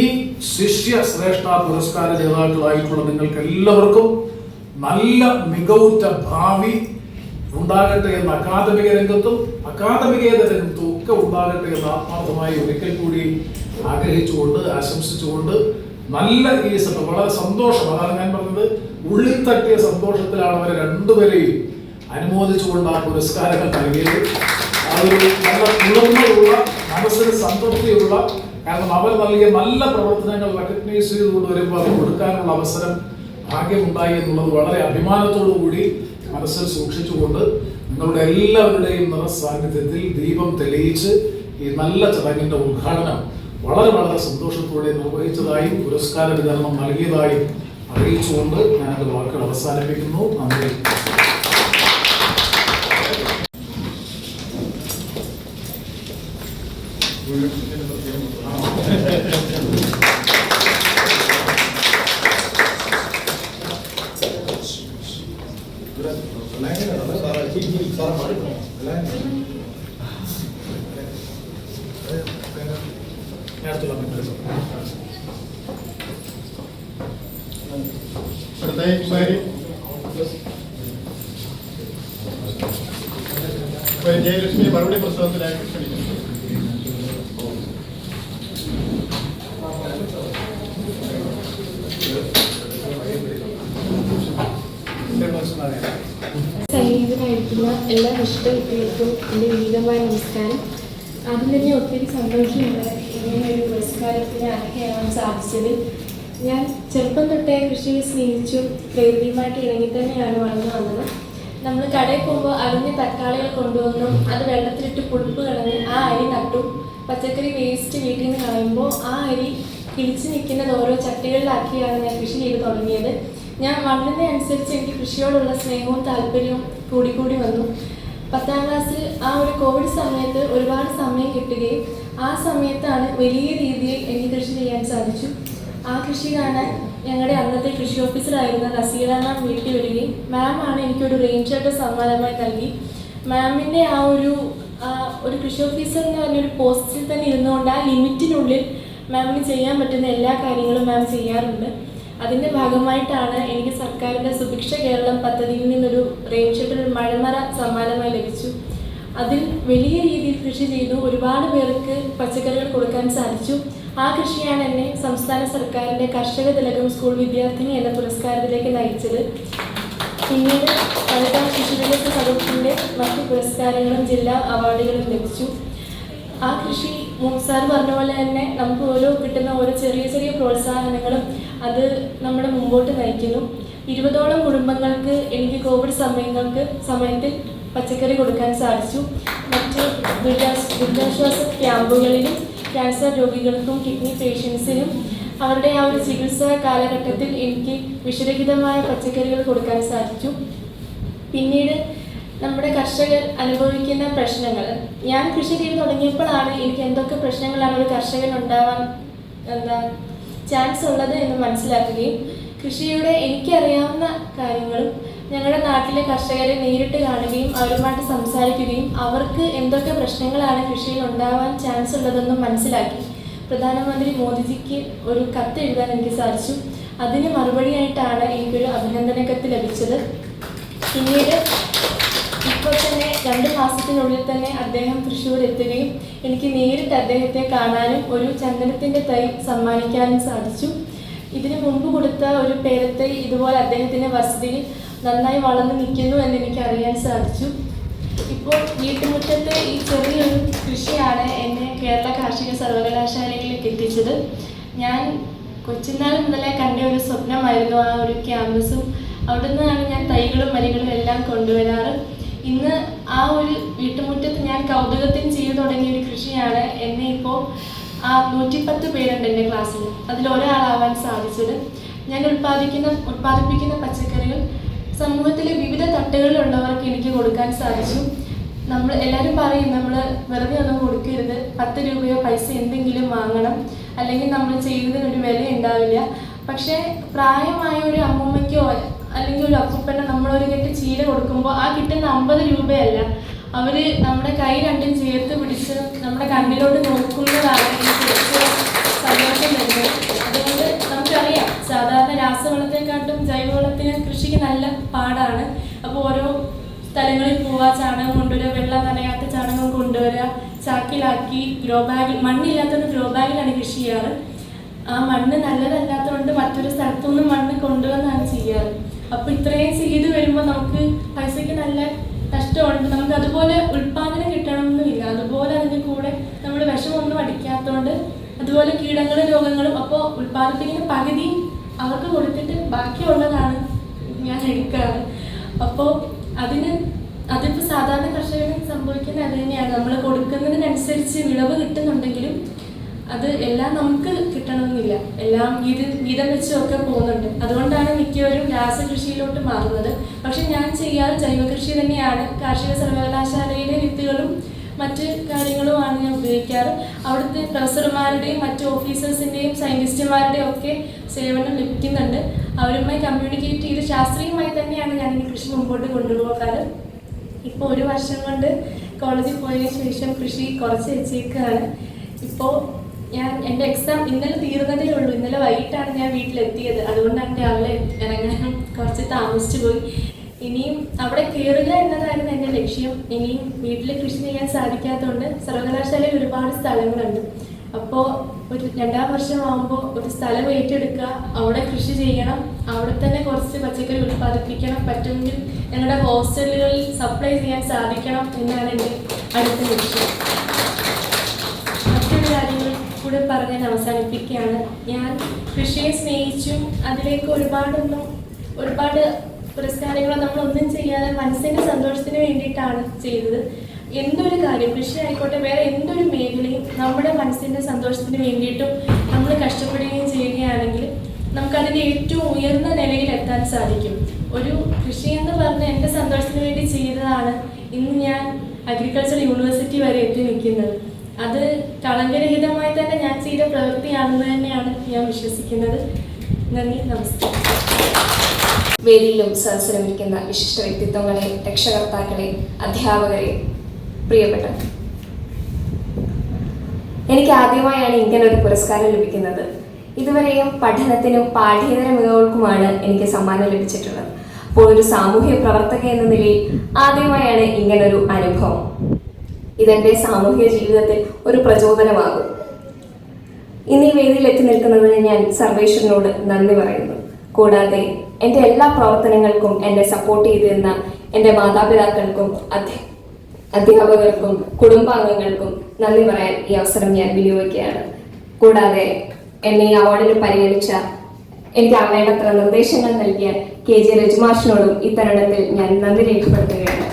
ശിഷ്യ ശ്രേഷ്ഠ പുരസ്കാര ജേതാക്കളായിട്ടുള്ള നിങ്ങൾക്ക് എല്ലാവർക്കും നല്ല മികവുറ്റ ഭാവി ഉണ്ടാകട്ടെ എന്ന് അക്കാദമിക രംഗത്തും അക്കാദമികേതര രംഗത്തും ഒക്കെ ഉണ്ടാകട്ടെ എന്ന് ആത്മാർത്ഥമായി ഒരിക്കൽ കൂടി ആഗ്രഹിച്ചുകൊണ്ട് ആശംസിച്ചുകൊണ്ട് നല്ല ഈ വളരെ സന്തോഷം, അതാണ് ഞാൻ പറഞ്ഞത്, ഉള്ളിൽ തട്ടിയ സന്തോഷത്തിലാണ് അവരെ രണ്ടുപേരെയും അനുമോദിച്ചുകൊണ്ട് ആ പുരസ്കാരങ്ങൾ നൽകിയത്. ആ അതൊരു നല്ല കുളിർമയുള്ള, മനസ്സിന് സംതൃപ്തിയുള്ള, കാരണം അവർ നൽകിയ നല്ല പ്രവർത്തനങ്ങൾ റെക്കഗ്നൈസ് ചെയ്തുകൊണ്ട് വരുമ്പോൾ അത് കൊടുക്കാനുള്ള അവസരം ഭാഗ്യമുണ്ടായി എന്നുള്ളത് വളരെ അഭിമാനത്തോടു കൂടി മനസ്സിൽ സൂക്ഷിച്ചുകൊണ്ട് നിങ്ങളുടെ എല്ലാവരുടെയും നിറസാന്നിധ്യത്തിൽ ദീപം തെളിയിച്ച് ഈ നല്ല ചടങ്ങിന്റെ ഉദ്ഘാടനം വളരെ വളരെ സന്തോഷത്തോടെ നിർവഹിച്ചതായും പുരസ്കാര വിതരണം നൽകിയതായും അറിയിച്ചുകൊണ്ട് ഞാൻ എൻ്റെ വാക്കുകൾ അവസാനിപ്പിക്കുന്നു. നന്ദി. ജയലക്ഷ്മി മറുപടി പ്രസവത്തിനായി ക്ഷണിക്കുന്നു. സൈനികരായിരിക്കുന്ന എല്ലാ ഇഷ്ടവ്യക്തികൾക്കും എൻ്റെ വിനീതമായ നമസ്കാരം. ആദ്യം തന്നെ ഒത്തിരി സന്തോഷമുണ്ട് ഇങ്ങനെ ഒരു പുരസ്കാരത്തിന് അർഹയാവാൻ സാധിച്ചത്. ഞാൻ ചെറുപ്പം തൊട്ടേ കൃഷിയെ സ്നേഹിച്ചും പ്രകൃതിയുമായിട്ട് ഇണങ്ങി തന്നെയാണ് വളർന്നു വന്നത്. നമ്മൾ കടയിൽ പോകുമ്പോൾ അരിഞ്ഞ തക്കാളികൾ കൊണ്ടുവന്നും അത് വെള്ളത്തിലിട്ട് പുളിപ്പ് കളഞ്ഞ് ആ അരി നട്ടും പച്ചക്കറി വേസ്റ്റ് വീട്ടിൽ നിന്ന് കളയുമ്പോൾ ആ അരി കിളിച്ച് നിൽക്കുന്നത് ഓരോ ചട്ടികളിലാക്കിയാണ് ഞാൻ കൃഷി ചെയ്ത് തുടങ്ങിയത്. ഞാൻ വളരുന്നതനുസരിച്ച് എനിക്ക് കൃഷിയോടുള്ള സ്നേഹവും താല്പര്യവും കൂടിക്കൂടി വന്നു. 10ാം ക്ലാസ്സിൽ ആ ഒരു കോവിഡ് സമയത്ത് ഒരുപാട് സമയം കിട്ടുകയും ആ സമയത്താണ് വലിയ രീതിയിൽ എനിക്ക് കൃഷി ചെയ്യാൻ സാധിച്ചു. ആ കൃഷി കാണാൻ ഞങ്ങളുടെ അന്നത്തെ കൃഷി ഓഫീസറായിരുന്ന നസീറ മാം വീട്ടിൽ വരികയും മാമാണ് എനിക്കൊരു റേഞ്ച് ഷർട്ട് സമ്മാനമായി നൽകി. മാമിൻ്റെ ആ ഒരു കൃഷി ഓഫീസർ എന്ന് പറഞ്ഞൊരു പോസ്റ്റിൽ തന്നെ ഇരുന്നുകൊണ്ട് ആ ലിമിറ്റിനുള്ളിൽ മാമിന് ചെയ്യാൻ പറ്റുന്ന എല്ലാ കാര്യങ്ങളും മാം ചെയ്യാറുണ്ട്. അതിൻ്റെ ഭാഗമായിട്ടാണ് എനിക്ക് സർക്കാരിൻ്റെ സുഭിക്ഷ കേരളം പദ്ധതിയിൽ നിന്നൊരു റെയിൻ ഷെഡിൽ ഒരു മഴമറ സമ്മാനമായി ലഭിച്ചു. അതിൽ വലിയ രീതിയിൽ കൃഷി ചെയ്തു ഒരുപാട് പേർക്ക് പച്ചക്കറികൾ കൊടുക്കാൻ സാധിച്ചു. ആ കൃഷിയാണ് എന്നെ സംസ്ഥാന സർക്കാരിൻ്റെ കർഷക തിലകം സ്കൂൾ വിദ്യാർത്ഥിനി എന്ന പുരസ്കാരത്തിലേക്ക് നയിച്ചത്. പിന്നീട് വനിതാ ശിശുവികസന വകുപ്പിൻ്റെ മറ്റ് പുരസ്കാരങ്ങളും ജില്ലാ അവാർഡുകളും ലഭിച്ചു. ആ കൃഷി സാർ പറഞ്ഞ പോലെ തന്നെ നമുക്ക് കിട്ടുന്ന ഓരോ ചെറിയ ചെറിയ പ്രോത്സാഹനങ്ങളും അത് നമ്മളെ മുമ്പോട്ട് നയിക്കുന്നു. 20ഓളം കുടുംബങ്ങൾക്ക് എനിക്ക് കോവിഡ് സമയത്തിൽ പച്ചക്കറി കൊടുക്കാൻ സാധിച്ചു. മറ്റ് ദുരിതാശ്വാസ ക്യാമ്പുകളിലും ക്യാൻസർ രോഗികൾക്കും കിഡ്നി പേഷ്യൻസിനും അവരുടെ ആ ഒരു ചികിത്സാ കാലഘട്ടത്തിൽ എനിക്ക് വിഷരഹിതമായ പച്ചക്കറികൾ കൊടുക്കാൻ സാധിച്ചു. പിന്നീട് നമ്മുടെ കർഷകർ അനുഭവിക്കുന്ന പ്രശ്നങ്ങൾ ഞാൻ കൃഷി ചെയ്ത് തുടങ്ങിയപ്പോഴാണ് എനിക്ക് എന്തൊക്കെ പ്രശ്നങ്ങളാണ് ഒരു കർഷകൻ ഉണ്ടാവാൻ ചാൻസ് ഉള്ളത് എന്ന് മനസ്സിലാക്കുകയും കൃഷിയുടെ എനിക്കറിയാവുന്ന കാര്യങ്ങളും ഞങ്ങളുടെ നാട്ടിലെ കർഷകരെ നേരിട്ട് കാണുകയും അവരുമായിട്ട് സംസാരിക്കുകയും അവർക്ക് എന്തൊക്കെ പ്രശ്നങ്ങളാണ് കൃഷിയിൽ ഉണ്ടാവാൻ ചാൻസ് ഉള്ളതെന്നും മനസ്സിലാക്കി പ്രധാനമന്ത്രി മോദിജിക്ക് ഒരു കത്ത് എഴുതാൻ എനിക്ക് സാധിച്ചു. അതിന് മറുപടിയായിട്ടാണ് എനിക്കൊരു അഭിനന്ദന കത്ത് ലഭിച്ചത്. പിന്നീട് ഇപ്പോൾ തന്നെ 2 മാസത്തിനുള്ളിൽ തന്നെ അദ്ദേഹം തൃശ്ശൂർ എത്തുകയും എനിക്ക് നേരിട്ട് അദ്ദേഹത്തെ കാണാനും ഒരു ചന്ദനത്തിൻ്റെ തൈ സമ്മാനിക്കാനും സാധിച്ചു. ഇതിനു മുമ്പ് കൊടുത്ത ഒരു പേരത്തൈ ഇതുപോലെ അദ്ദേഹത്തിൻ്റെ വസതിയിൽ നന്നായി വളർന്നു നിൽക്കുന്നു എന്ന് എനിക്ക് അറിയാൻ സാധിച്ചു. ഇപ്പോൾ വീട്ടുമുറ്റത്തെ ഈ ചെറിയൊരു കൃഷിയാണ് എന്നെ കേരള കാർഷിക സർവകലാശാലയിലേക്ക് എത്തിച്ചത്. ഞാൻ കൊച്ചുനാൾ മുതലേ കണ്ട ഒരു സ്വപ്നമായിരുന്നു ആ ഒരു ക്യാമ്പസും. അവിടെ നിന്നാണ് ഞാൻ തൈകളും മരികളും എല്ലാം കൊണ്ടുവരാറ്. ഇന്ന് ആ ഒരു വീട്ടുമുറ്റത്ത് ഞാൻ കൗതുകത്തിന് ചെയ്തു തുടങ്ങിയ ഒരു കൃഷിയാണ് എന്നെ ഇപ്പോൾ 110 പേരുണ്ട് എൻ്റെ ക്ലാസ്സിൽ, അതിലൊരാളാവാൻ സാധിച്ചത്. ഞാൻ ഉൽപ്പാദിപ്പിക്കുന്ന പച്ചക്കറികൾ സമൂഹത്തിലെ വിവിധ തട്ടുകളിലുള്ളവർക്ക് എനിക്ക് കൊടുക്കാൻ സാധിച്ചു. നമ്മൾ എല്ലാവരും പറയും നമ്മൾ വെറുതെ ഒന്നും കൊടുക്കരുത്, 10 രൂപയോ പൈസ എന്തെങ്കിലും വാങ്ങണം, അല്ലെങ്കിൽ നമ്മൾ ചെയ്യുന്നതിനൊരു വില ഉണ്ടാവില്ല. പക്ഷേ പ്രായമായ ഒരു അമ്മൂമ്മയ്ക്കോ അല്ലെങ്കിൽ ഒരു അപ്പൂപ്പനോ നമ്മളൊരു കെട്ട് ചീര കൊടുക്കുമ്പോൾ ആ കിട്ടുന്ന 50 രൂപയല്ല, അവർ നമ്മുടെ കൈ രണ്ടും ചേർത്ത് പിടിച്ച് നമ്മുടെ കണ്ണിലോട്ട് നോക്കുന്നതാണ് എനിക്ക് ഏറ്റവും സന്തോഷം തരുന്നത്. അതുകൊണ്ട് നമുക്കറിയാം സാധാരണ രാസവളത്തെക്കാട്ടും ജൈവവളത്തിന് കൃഷിക്ക് നല്ല പാടാണ്. അപ്പോൾ ഓരോ സ്ഥലങ്ങളിൽ പോവുക, ചാണകം കൊണ്ടുവരിക, വെള്ളം നനയാത്ത ചാണകം കൊണ്ടുവരിക, ചാക്കിലാക്കി ഗ്രോ ബാഗിൽ, മണ്ണില്ലാത്തത് ഗ്രോ ബാഗിലാണ് കൃഷി ചെയ്യാറ്. ആ മണ്ണ് നല്ലതല്ലാത്തതുകൊണ്ട് മറ്റൊരു സ്ഥലത്തുനിന്ന് മണ്ണ് കൊണ്ടുവന്നാണ് ചെയ്യാറ്. അപ്പോൾ ഇത്രയും ചെയ്ത് വരുമ്പോൾ നമുക്ക് പൈസയ്ക്ക് നല്ല നഷ്ടമുണ്ട്. നമുക്ക് അതുപോലെ ഉൽപ്പാദനം കിട്ടണമെന്നില്ല. ഇല്ലാത്തതുകൊണ്ട് അതുപോലെ കീടങ്ങളും രോഗങ്ങളും, അപ്പോൾ ഉൽപ്പാദിപ്പിക്കുന്ന പകുതി അവർക്ക് കൊടുത്തിട്ട് ബാക്കിയുള്ളതാണ് ഞാൻ എടുക്കാറ്. അപ്പോൾ അതിപ്പോൾ സാധാരണ കർഷകന് സംഭവിക്കുന്നത് അത് തന്നെയാണ്. നമ്മൾ കൊടുക്കുന്നതിനനുസരിച്ച് വിളവ് കിട്ടുന്നുണ്ടെങ്കിലും അത് എല്ലാം നമുക്ക് കിട്ടണമെന്നില്ല, എല്ലാം വീതം വെച്ചൊക്കെ പോകുന്നുണ്ട്. അതുകൊണ്ടാണ് മിക്കവരും രാസകൃഷിയിലോട്ട് മാറുന്നത്. പക്ഷെ ഞാൻ ചെയ്യാറ് ജൈവകൃഷി തന്നെയാണ്. കാർഷിക സർവകലാശാലയിലെ വിത്തുകളും മറ്റ് കാര്യങ്ങളുമാണ് ഞാൻ ഉപയോഗിക്കാറ്. അവിടുത്തെ പ്രൊഫസർമാരുടെയും മറ്റ് ഓഫീസേഴ്സിൻ്റെയും സയൻറ്റിസ്റ്റുമാരുടെയും ഒക്കെ സേവനം ലഭിക്കുന്നുണ്ട്. അവരുമായി കമ്മ്യൂണിക്കേറ്റ് ചെയ്ത് ശാസ്ത്രീയമായി തന്നെയാണ് ഞാൻ ഈ കൃഷി മുമ്പോട്ട് കൊണ്ടുപോകാറ്. ഇപ്പോൾ 1 വർഷം കൊണ്ട് കോളേജിൽ പോയതിനു ശേഷം കൃഷി കുറച്ച് വെച്ചേക്കാണ്. ഇപ്പോൾ എൻ്റെ എക്സാം ഇന്നലെ തീർന്നതേ ഉള്ളൂ. ഇന്നലെ വൈകിട്ടാണ് ഞാൻ വീട്ടിലെത്തിയത്. അതുകൊണ്ടാണ് രാവിലെ ഇറങ്ങാനും കുറച്ച് താമസിച്ചു പോയി. ഇനിയും അവിടെ കയറുക എന്നതായിരുന്നു എൻ്റെ ലക്ഷ്യം. ഇനിയും വീട്ടിൽ കൃഷി ചെയ്യാൻ സാധിക്കാത്തതുകൊണ്ട് സർവകലാശാലയിൽ ഒരുപാട് സ്ഥലങ്ങളുണ്ട്. അപ്പോൾ ഒരു 2ാം വർഷം ആകുമ്പോൾ ഒരു സ്ഥലം ഏറ്റെടുക്കുക, അവിടെ കൃഷി ചെയ്യണം, അവിടെ തന്നെ കുറച്ച് പച്ചക്കറി ഉൽപ്പാദിപ്പിക്കണം, പറ്റുമെങ്കിൽ ഞങ്ങളുടെ ഹോസ്റ്റലുകളിൽ സപ്ലൈ ചെയ്യാൻ സാധിക്കണം എന്നാണ് എൻ്റെ അടുത്ത ലക്ഷ്യം. മറ്റൊരു കാര്യങ്ങൾ കൂടെ പറഞ്ഞ് ഞാൻ അവസാനിപ്പിക്കുകയാണ്. ഞാൻ കൃഷിയെ സ്നേഹിച്ചും അതിലേക്ക് ഒരുപാട് പുരസ്കാരങ്ങളോ നമ്മളൊന്നും ചെയ്യാതെ മനസ്സിൻ്റെ സന്തോഷത്തിന് വേണ്ടിയിട്ടാണ് ചെയ്തത്. എന്തൊരു കാര്യം, കൃഷി ആയിക്കോട്ടെ വേറെ എന്തൊരു മേഖലയും നമ്മുടെ മനസ്സിൻ്റെ സന്തോഷത്തിന് വേണ്ടിയിട്ടും നമ്മൾ കഷ്ടപ്പെടുകയും ചെയ്യുകയാണെങ്കിൽ നമുക്കതിൻ്റെ ഏറ്റവും ഉയർന്ന നിലയിൽ എത്താൻ സാധിക്കും. ഒരു കൃഷി എന്ന് പറഞ്ഞ് എൻ്റെ സന്തോഷത്തിന് വേണ്ടി ചെയ്തതാണ് ഇന്ന് ഞാൻ അഗ്രികൾച്ചർ യൂണിവേഴ്സിറ്റി വരെ എത്തി നിൽക്കുന്നത്. അത് കളങ്കരഹിതമായി തന്നെ ഞാൻ ചെയ്ത പ്രവൃത്തിയാണെന്ന് തന്നെയാണ് ഞാൻ വിശ്വസിക്കുന്നത്. നന്ദി, നമസ്കാരം. വേദിയിലും സദസ്സിലും ഇരിക്കുന്ന വിശിഷ്ട വ്യക്തിത്വങ്ങളെ, രക്ഷകർത്താക്കളെ, അധ്യാപകരെ, പ്രിയപ്പെട്ട, എനിക്ക് ആദ്യമായാണ് ഇങ്ങനൊരു പുരസ്കാരം ലഭിക്കുന്നത്. ഇതുവരെയും പഠനത്തിനും പാഠ്യേതര മികവുകൾക്കുമാണ് എനിക്ക് സമ്മാനം ലഭിച്ചിട്ടുള്ളത്. അപ്പോൾ ഒരു സാമൂഹ്യ പ്രവർത്തക എന്ന നിലയിൽ ആദ്യമായാണ് ഇങ്ങനൊരു അനുഭവം. ഇതെൻ്റെ സാമൂഹിക ജീവിതത്തിൽ ഒരു പ്രചോദനമാകും. ഇന്ന് ഈ വേദിയിൽ എത്തി നിൽക്കുന്നതിന് ഞാൻ സർവേശ്വരനോട് നന്ദി പറയുന്നു. കൂടാതെ എൻ്റെ എല്ലാ പ്രവർത്തനങ്ങൾക്കും എന്നെ സപ്പോർട്ട് ചെയ്തിരുന്ന എൻ്റെ മാതാപിതാക്കൾക്കും അധ്യാപകർക്കും കുടുംബാംഗങ്ങൾക്കും നന്ദി പറയാൻ ഈ അവസരം ഞാൻ വിനിയോഗിക്കുകയാണ്. കൂടാതെ എന്നെ ഈ അവാർഡിന് പരിഗണിച്ച, എനിക്ക് വേണ്ടത്ര നിർദ്ദേശങ്ങൾ നൽകിയ KG രജുമാഷിനോടും ഈ തരുണത്തിൽ ഞാൻ നന്ദി രേഖപ്പെടുത്തുകയാണ്.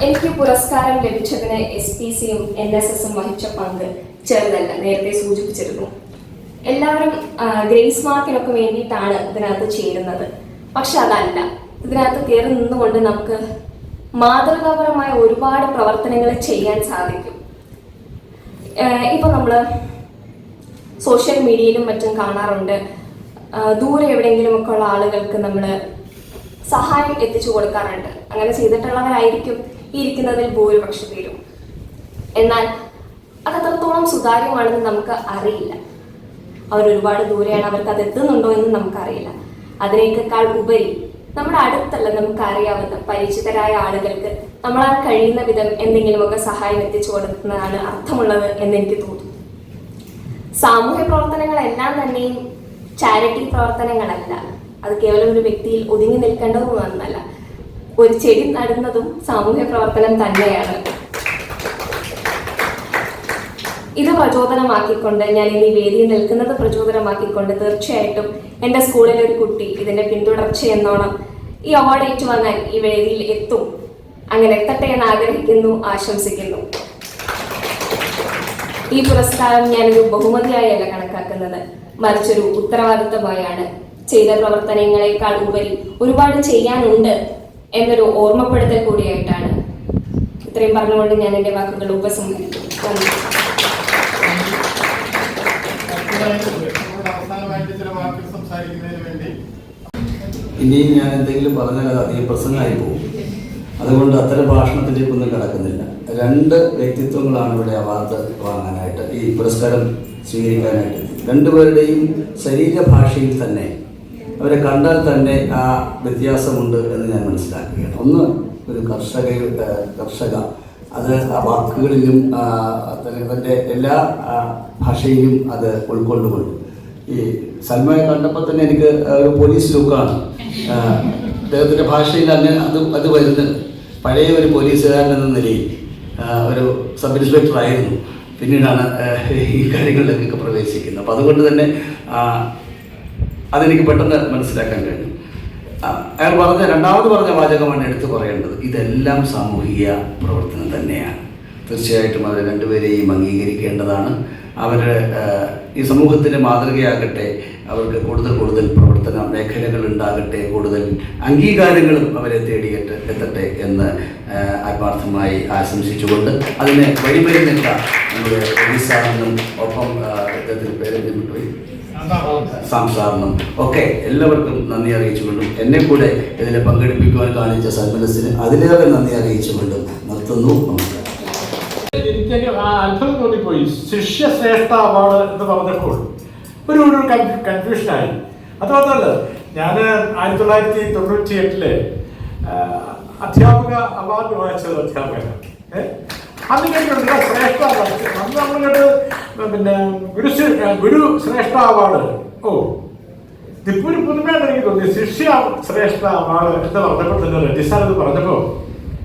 എനിക്ക് പുരസ്കാരം ലഭിച്ചതിന് SPCയും NSSും വഹിച്ച പങ്ക് ചെറുതല്ല, നേരത്തെ സൂചിപ്പിച്ചിരുന്നു. എല്ലാവരും ഗ്രേസ് മാർക്കിനൊക്കെ വേണ്ടിയിട്ടാണ് ഇതിനകത്ത് ചേരുന്നത്. പക്ഷെ അതല്ല, ഇതിനകത്ത് കയറി നിന്നുകൊണ്ട് നമുക്ക് മാതൃകാപരമായ ഒരുപാട് പ്രവർത്തനങ്ങൾ ചെയ്യാൻ സാധിക്കും. ഇപ്പം നമ്മൾ സോഷ്യൽ മീഡിയയിലും മറ്റും കാണാറുണ്ട്, ദൂരെ എവിടെയെങ്കിലുമൊക്കെ ഉള്ള ആളുകൾക്ക് നമ്മൾ സഹായം എത്തിച്ചു കൊടുക്കാറുണ്ട്. അങ്ങനെ ചെയ്തിട്ടുള്ളവരായിരിക്കും ഈ ഇരിക്കുന്നതിൽ ഭൂരിപക്ഷ പേരും. എന്നാൽ അതെത്രത്തോളം സുതാര്യമാണെന്ന് നമുക്ക് അറിയില്ല. അവരൊരുപാട് ദൂരെയാണ്, അവർക്ക് അത് എത്തുന്നുണ്ടോ എന്ന് നമുക്കറിയില്ല. അതിനേക്കാൾ ഉപരി നമ്മുടെ അടുത്തല്ല, നമുക്കറിയാവുന്ന പരിചിതരായ ആളുകൾക്ക് നമ്മളാൽ കഴിയുന്ന വിധം എന്തെങ്കിലുമൊക്കെ സഹായം എത്തിച്ചു കൊടുക്കുന്നതാണ് അർത്ഥമുള്ളത് എന്നെനിക്ക് തോന്നുന്നു. സാമൂഹ്യ പ്രവർത്തനങ്ങളെല്ലാം തന്നെയും ചാരിറ്റി പ്രവർത്തനങ്ങളല്ല. അത് കേവലം ഒരു വ്യക്തിയിൽ ഒതുങ്ങി നിൽക്കേണ്ടതൊന്നുമല്ല. ഒരു ചെടി നടുന്നതും സാമൂഹ്യ പ്രവർത്തനം തന്നെയാണ്. ഇത് പ്രചോദനമാക്കിക്കൊണ്ട്, ഞാൻ ഇനി വേദിയിൽ നിൽക്കുന്നത് പ്രചോദനമാക്കിക്കൊണ്ട്, തീർച്ചയായിട്ടും എൻ്റെ സ്കൂളിലെ ഒരു കുട്ടി ഇതിൻ്റെ പിന്തുടർച്ച എന്നോണം ഈ അവാർഡ് ഏറ്റുവാങ്ങാൻ ഈ വേദിയിൽ എത്തും. അങ്ങനെ എത്തട്ടെ എന്ന് ആഗ്രഹിക്കുന്നു, ആശംസിക്കുന്നു. ഈ പുരസ്കാരം ഞാനൊരു ബഹുമതിയായല്ല കണക്കാക്കുന്നത്, മറിച്ചൊരു ഉത്തരവാദിത്തമായാണ്. ചെയ്ത പ്രവർത്തനങ്ങളെക്കാൾ ഉപരി ഒരുപാട് ചെയ്യാനുണ്ട് എന്നൊരു ഓർമ്മപ്പെടുത്തൽ കൂടിയായിട്ടാണ്. ഇത്രയും പറഞ്ഞുകൊണ്ട് ഞാൻ എൻ്റെ വാക്കുകൾ ഉപസംഹരിക്കുന്നു. നന്ദി. അവസാനമായിട്ട് ചില വാക്കുകൾ സംസാരിക്കുന്നതിന് വേണ്ടി ഇനിയും ഞാൻ എന്തെങ്കിലും പറഞ്ഞാൽ അത് അധികം പ്രസംഗമായി പോകും. അതുകൊണ്ട് അത്തരം ഭാഷണത്തിലേക്കൊന്നും കിടക്കുന്നില്ല. 2 വ്യക്തിത്വങ്ങളാണ് ഇവിടെ അവാർഡ് വാങ്ങാനായിട്ട്, ഈ പുരസ്കാരം സ്വീകരിക്കാനായിട്ട്. 2 പേരുടെയും ശരീരഭാഷയിൽ തന്നെ, അവരെ കണ്ടാൽ തന്നെ ആ വ്യത്യാസമുണ്ട് എന്ന് ഞാൻ മനസ്സിലാക്കുകയാണ്. ഒന്ന്, ഒരു കർഷക, അത് ആ വാക്കുകളിലും തൻ്റെ എല്ലാ ഭാഷയിലും അത് ഉൾക്കൊണ്ടുകൊണ്ട്. ഈ സൽമയെ കണ്ടപ്പോൾ തന്നെ എനിക്ക് ഒരു പോലീസ് ലുക്കാണ് അദ്ദേഹത്തിൻ്റെ ഭാഷയിൽ അങ്ങനെ അത് വരുന്നത്. പഴയ ഒരു പോലീസുകാരൻ എന്ന നിലയിൽ ഒരു സബ് ഇൻസ്പെക്ടർ ആയിരുന്നു. പിന്നീടാണ് ഈ കാര്യങ്ങളിലേക്കൊക്കെ പ്രവേശിക്കുന്നത്. അപ്പോൾ അതുകൊണ്ട് തന്നെ അതെനിക്ക് പെട്ടെന്ന് മനസ്സിലാക്കാൻ കഴിഞ്ഞു. അയാൾ രണ്ടാമത് പറഞ്ഞ വാചകമാണ് എടുത്തു പറയേണ്ടത്. ഇതെല്ലാം സാമൂഹിക പ്രവർത്തനം തന്നെയാണ്. തീർച്ചയായിട്ടും അവർ രണ്ടുപേരെയും അംഗീകരിക്കേണ്ടതാണ്. അവർ ഈ സമൂഹത്തിൻ്റെ മാതൃകയാകട്ടെ, അവർക്ക് കൂടുതൽ പ്രവർത്തന മേഖലകൾ ഉണ്ടാകട്ടെ, കൂടുതൽ അംഗീകാരങ്ങളും അവരെ എത്തട്ടെ എന്ന് ആത്മാർത്ഥമായി ആശംസിച്ചുകൊണ്ട് അതിനെ വഴിമരുന്നിട്ട നമ്മുടെ ഒഡീസാറിനും ഒപ്പം അദ്ദേഹത്തിൻ്റെ പേരെന്തും പോയി സാംസാറിനും ഒക്കെ എല്ലാവർക്കും നന്ദി അറിയിച്ചുകൊണ്ടും എന്നെ കൂടെ ഇതിനെ പങ്കെടുപ്പിക്കുവാൻ കാണിച്ച സന്മനസ്സിന് അതിലേറെ നന്ദി അറിയിച്ചുകൊണ്ടും നിർത്തുന്നു. എനിക്ക് അത്ഭുതം തോന്നിപ്പോയി. ശിഷ്യശ്രേഷ്ഠ അവാർഡ് എന്ന് പറഞ്ഞപ്പോൾ ഒരു കൺഫ്യൂഷനായി. അതുമാത്രമല്ല, ഞാൻ 1998 അധ്യാപക അവാർഡ് വാങ്ങിച്ചത് അധ്യാപകനാണ്. അതിനൊക്കെ ശ്രേഷ്ഠ അന്ന് നമ്മളിങ്ങോട്ട് പിന്നെ ഗുരു ശ്രേഷ്ഠ അവാർഡ്. ഇതിപ്പോൾ ഒരു പുതുമയാണ് എനിക്ക് തോന്നി. ശിഷ്യ ശ്രേഷ്ഠ അവാർഡ് എന്ന് പറഞ്ഞപ്പോൾ തന്നെ രജിസാർ ഇത് പറഞ്ഞപ്പോൾ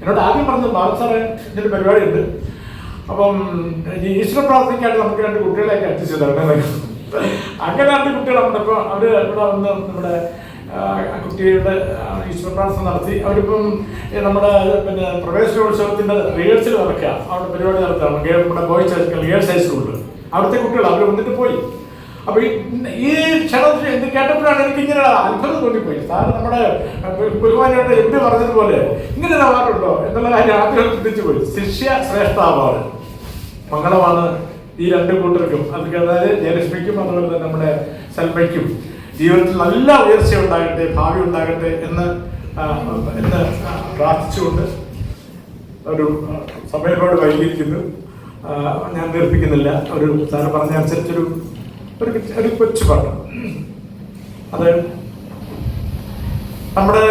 എന്നോട് ആദ്യം പറഞ്ഞത് ബാബു സാറേ ഇതിൻ്റെ പരിപാടിയുണ്ട്, അപ്പം ഈശ്വര പ്രാർത്ഥനയ്ക്കായിട്ട് നമുക്ക് 2 കുട്ടികളെയൊക്കെ അഡ്ജസ്റ്റ് ചെയ്താണ്. അങ്ങനെ 2 കുട്ടികൾ നമ്മളിപ്പോൾ അവർ ഇവിടെ വന്ന് നമ്മുടെ കുട്ടികളുടെ ഈശ്വര പ്രാർത്ഥന നടത്തി. അവരിപ്പം നമ്മുടെ പിന്നെ പ്രവേശനോത്സവത്തിൻ്റെ റിഹേഴ്സൽ നടക്കുക, അവിടെ പരിപാടി നടത്തുകയാണ് നമ്മുടെ ബോയ്സ് ഗേൾസ് ഹൈസ്കൂളിൽ. അവിടുത്തെ കുട്ടികൾ അവർ വന്നിട്ട് പോയി. അപ്പൊ ഈ ക്ഷണത്തിൽ എന്ത് കേട്ടപ്പോഴാണ് എനിക്ക് ഇങ്ങനെ അത്ഭുതം തോന്നിപ്പോയി. സാറ് നമ്മുടെ ബഹുമാനായിട്ട് എന്ത് പറഞ്ഞതുപോലെ ഇങ്ങനെ ഒരു അവാർഡുണ്ടോ എന്നുള്ള കാര്യം ആദ്യം ചിന്തിച്ചു പോയി. ശിഷ്യ ശ്രേഷ്ഠ അവാർഡ് മംഗളമാണ് ഈ 2 കൂട്ടർക്കും. അതായത് ജയലക്ഷ്മിക്കും അതുപോലെ തന്നെ നമ്മുടെ സൽമയ്ക്കും ജീവിതത്തിൽ നല്ല ഉയർച്ച ഉണ്ടാകട്ടെ, ഭാവി ഉണ്ടാകട്ടെ എന്ന് പ്രാർത്ഥിച്ചുകൊണ്ട് ഒരു സമയത്തോട് വൈകിയിരിക്കുന്നു. ഞാൻ ദീർഘിപ്പിക്കുന്നില്ല. ഒരു സാറ് പറഞ്ഞ അനുസരിച്ചൊരു കൊച്ചു പാട്ട്. അത് നമ്മുടെ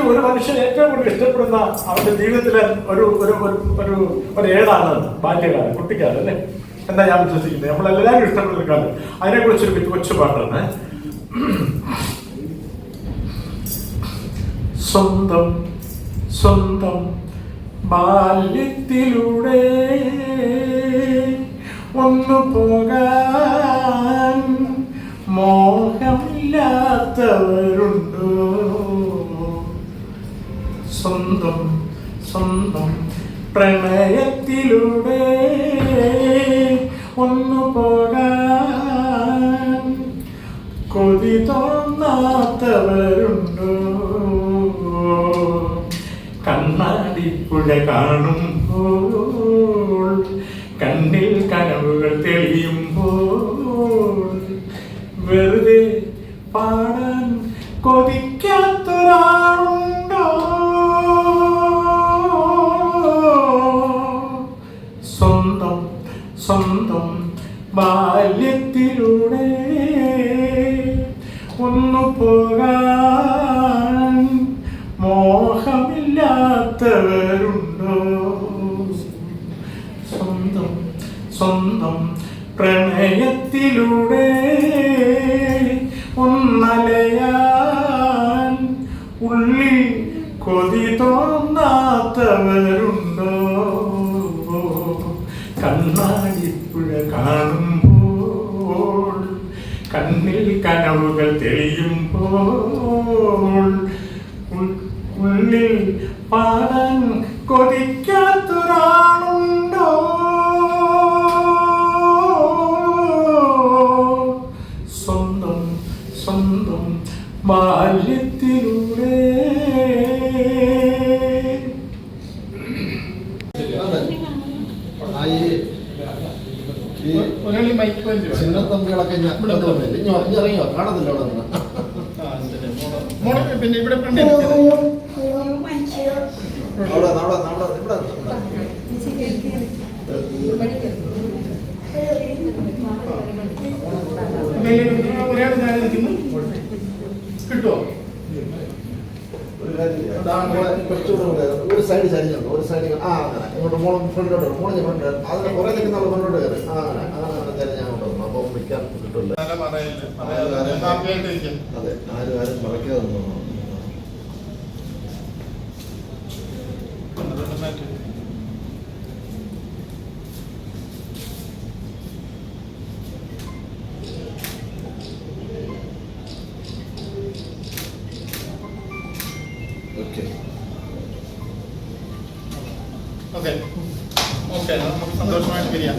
ഒരു മനുഷ്യൻ ഏറ്റവും കൂടുതൽ ഇഷ്ടപ്പെടുന്ന അവന്റെ ജീവിതത്തിലെ ഒരു ഏടാണ് ബാല്യകാലം, കുട്ടിക്കാലം അല്ലേ എന്നാ ഞാൻ വിശ്വസിക്കുന്നത്. നമ്മളെല്ലാവരും ഇഷ്ടപ്പെടുന്ന കാലം. അതിനെക്കുറിച്ചൊരു കൊച്ചു പാട്ടാണ്. സ്വന്തം സ്വന്തം ബാല്യത്തിലൂടെ ഒന്നു പോകാൻ മോഹമില്ലാത്തവരുണ്ടോ? സ്വന്തം സ്വന്തം പ്രണയത്തിലൂടെ ഒന്നു പോകാൻ കൊതി തോന്നാത്തവരുണ്ടോ? കണ്ണാടിപ്പുഴ കാണുമ്പോൾ കണ്ണിൽ കനവുകൾ തെളിയുമ്പോൾ വെറുതെ പാടാൻ കൊതിക്കാത്തൊരാളുണ്ടോ? സ്വന്തം സ്വന്തം ബാല്യത്തിലൂടെ ഒന്നു പോകാൻ മോഹമില്ലാത്തവരുണ്ടോ? സ്വന്തം സ്വന്തം പ്രണയത്തിലൂടെ ഒന്നലയാൻ ഉള്ളിൽ കൊതി തോന്നാത്തവരുണ്ടോ? കണ്ണാടിപ്പുഴ കാണുമ്പോൾ കണ്ണിൽ കനവുകൾ തെളിയുമ്പോൾ ഉള്ളിൽ പാടാൻ കൊതിക്കാത്തൊരാളുണ്ടോ? സ്വന്തം സ്വന്തം ബാല്യത്തിലൂടെ. ചിന്നത്തമ്പികളൊക്കെ ഇറങ്ങിയോ കാണത്തില്ല അവിടെ നിന്ന്. പിന്നെ ഇവിടെ ഒരാൾ ഞാനിരിക്കുന്നു കിട്ടുമോ? ഒരു സൈഡ് ചരിഞ്ഞുണ്ട്, ഒരു സൈഡ് അങ്ങനെ ഇങ്ങോട്ട് മോളും ഫ്രണ്ടിലോട്ട് മോളിഞ്ഞ് ഫ്രണ്ട് അതിന് കുറെ നിൽക്കുന്ന ആൾ ഫ്രണ്ടിലോട്ട് കയറി അങ്ങനെ അങ്ങനെ ചരിഞ്ഞ് അങ്ങോട്ട് വന്നു. അപ്പോൾ വിൽക്കാൻ കിട്ടില്ല. അതെ, ആരും മറക്കാതെ നിന്നു. ഓക്കെ ഓക്കെ ഓക്കെ നമുക്ക് സന്തോഷമായിട്ട് പിരിയാം.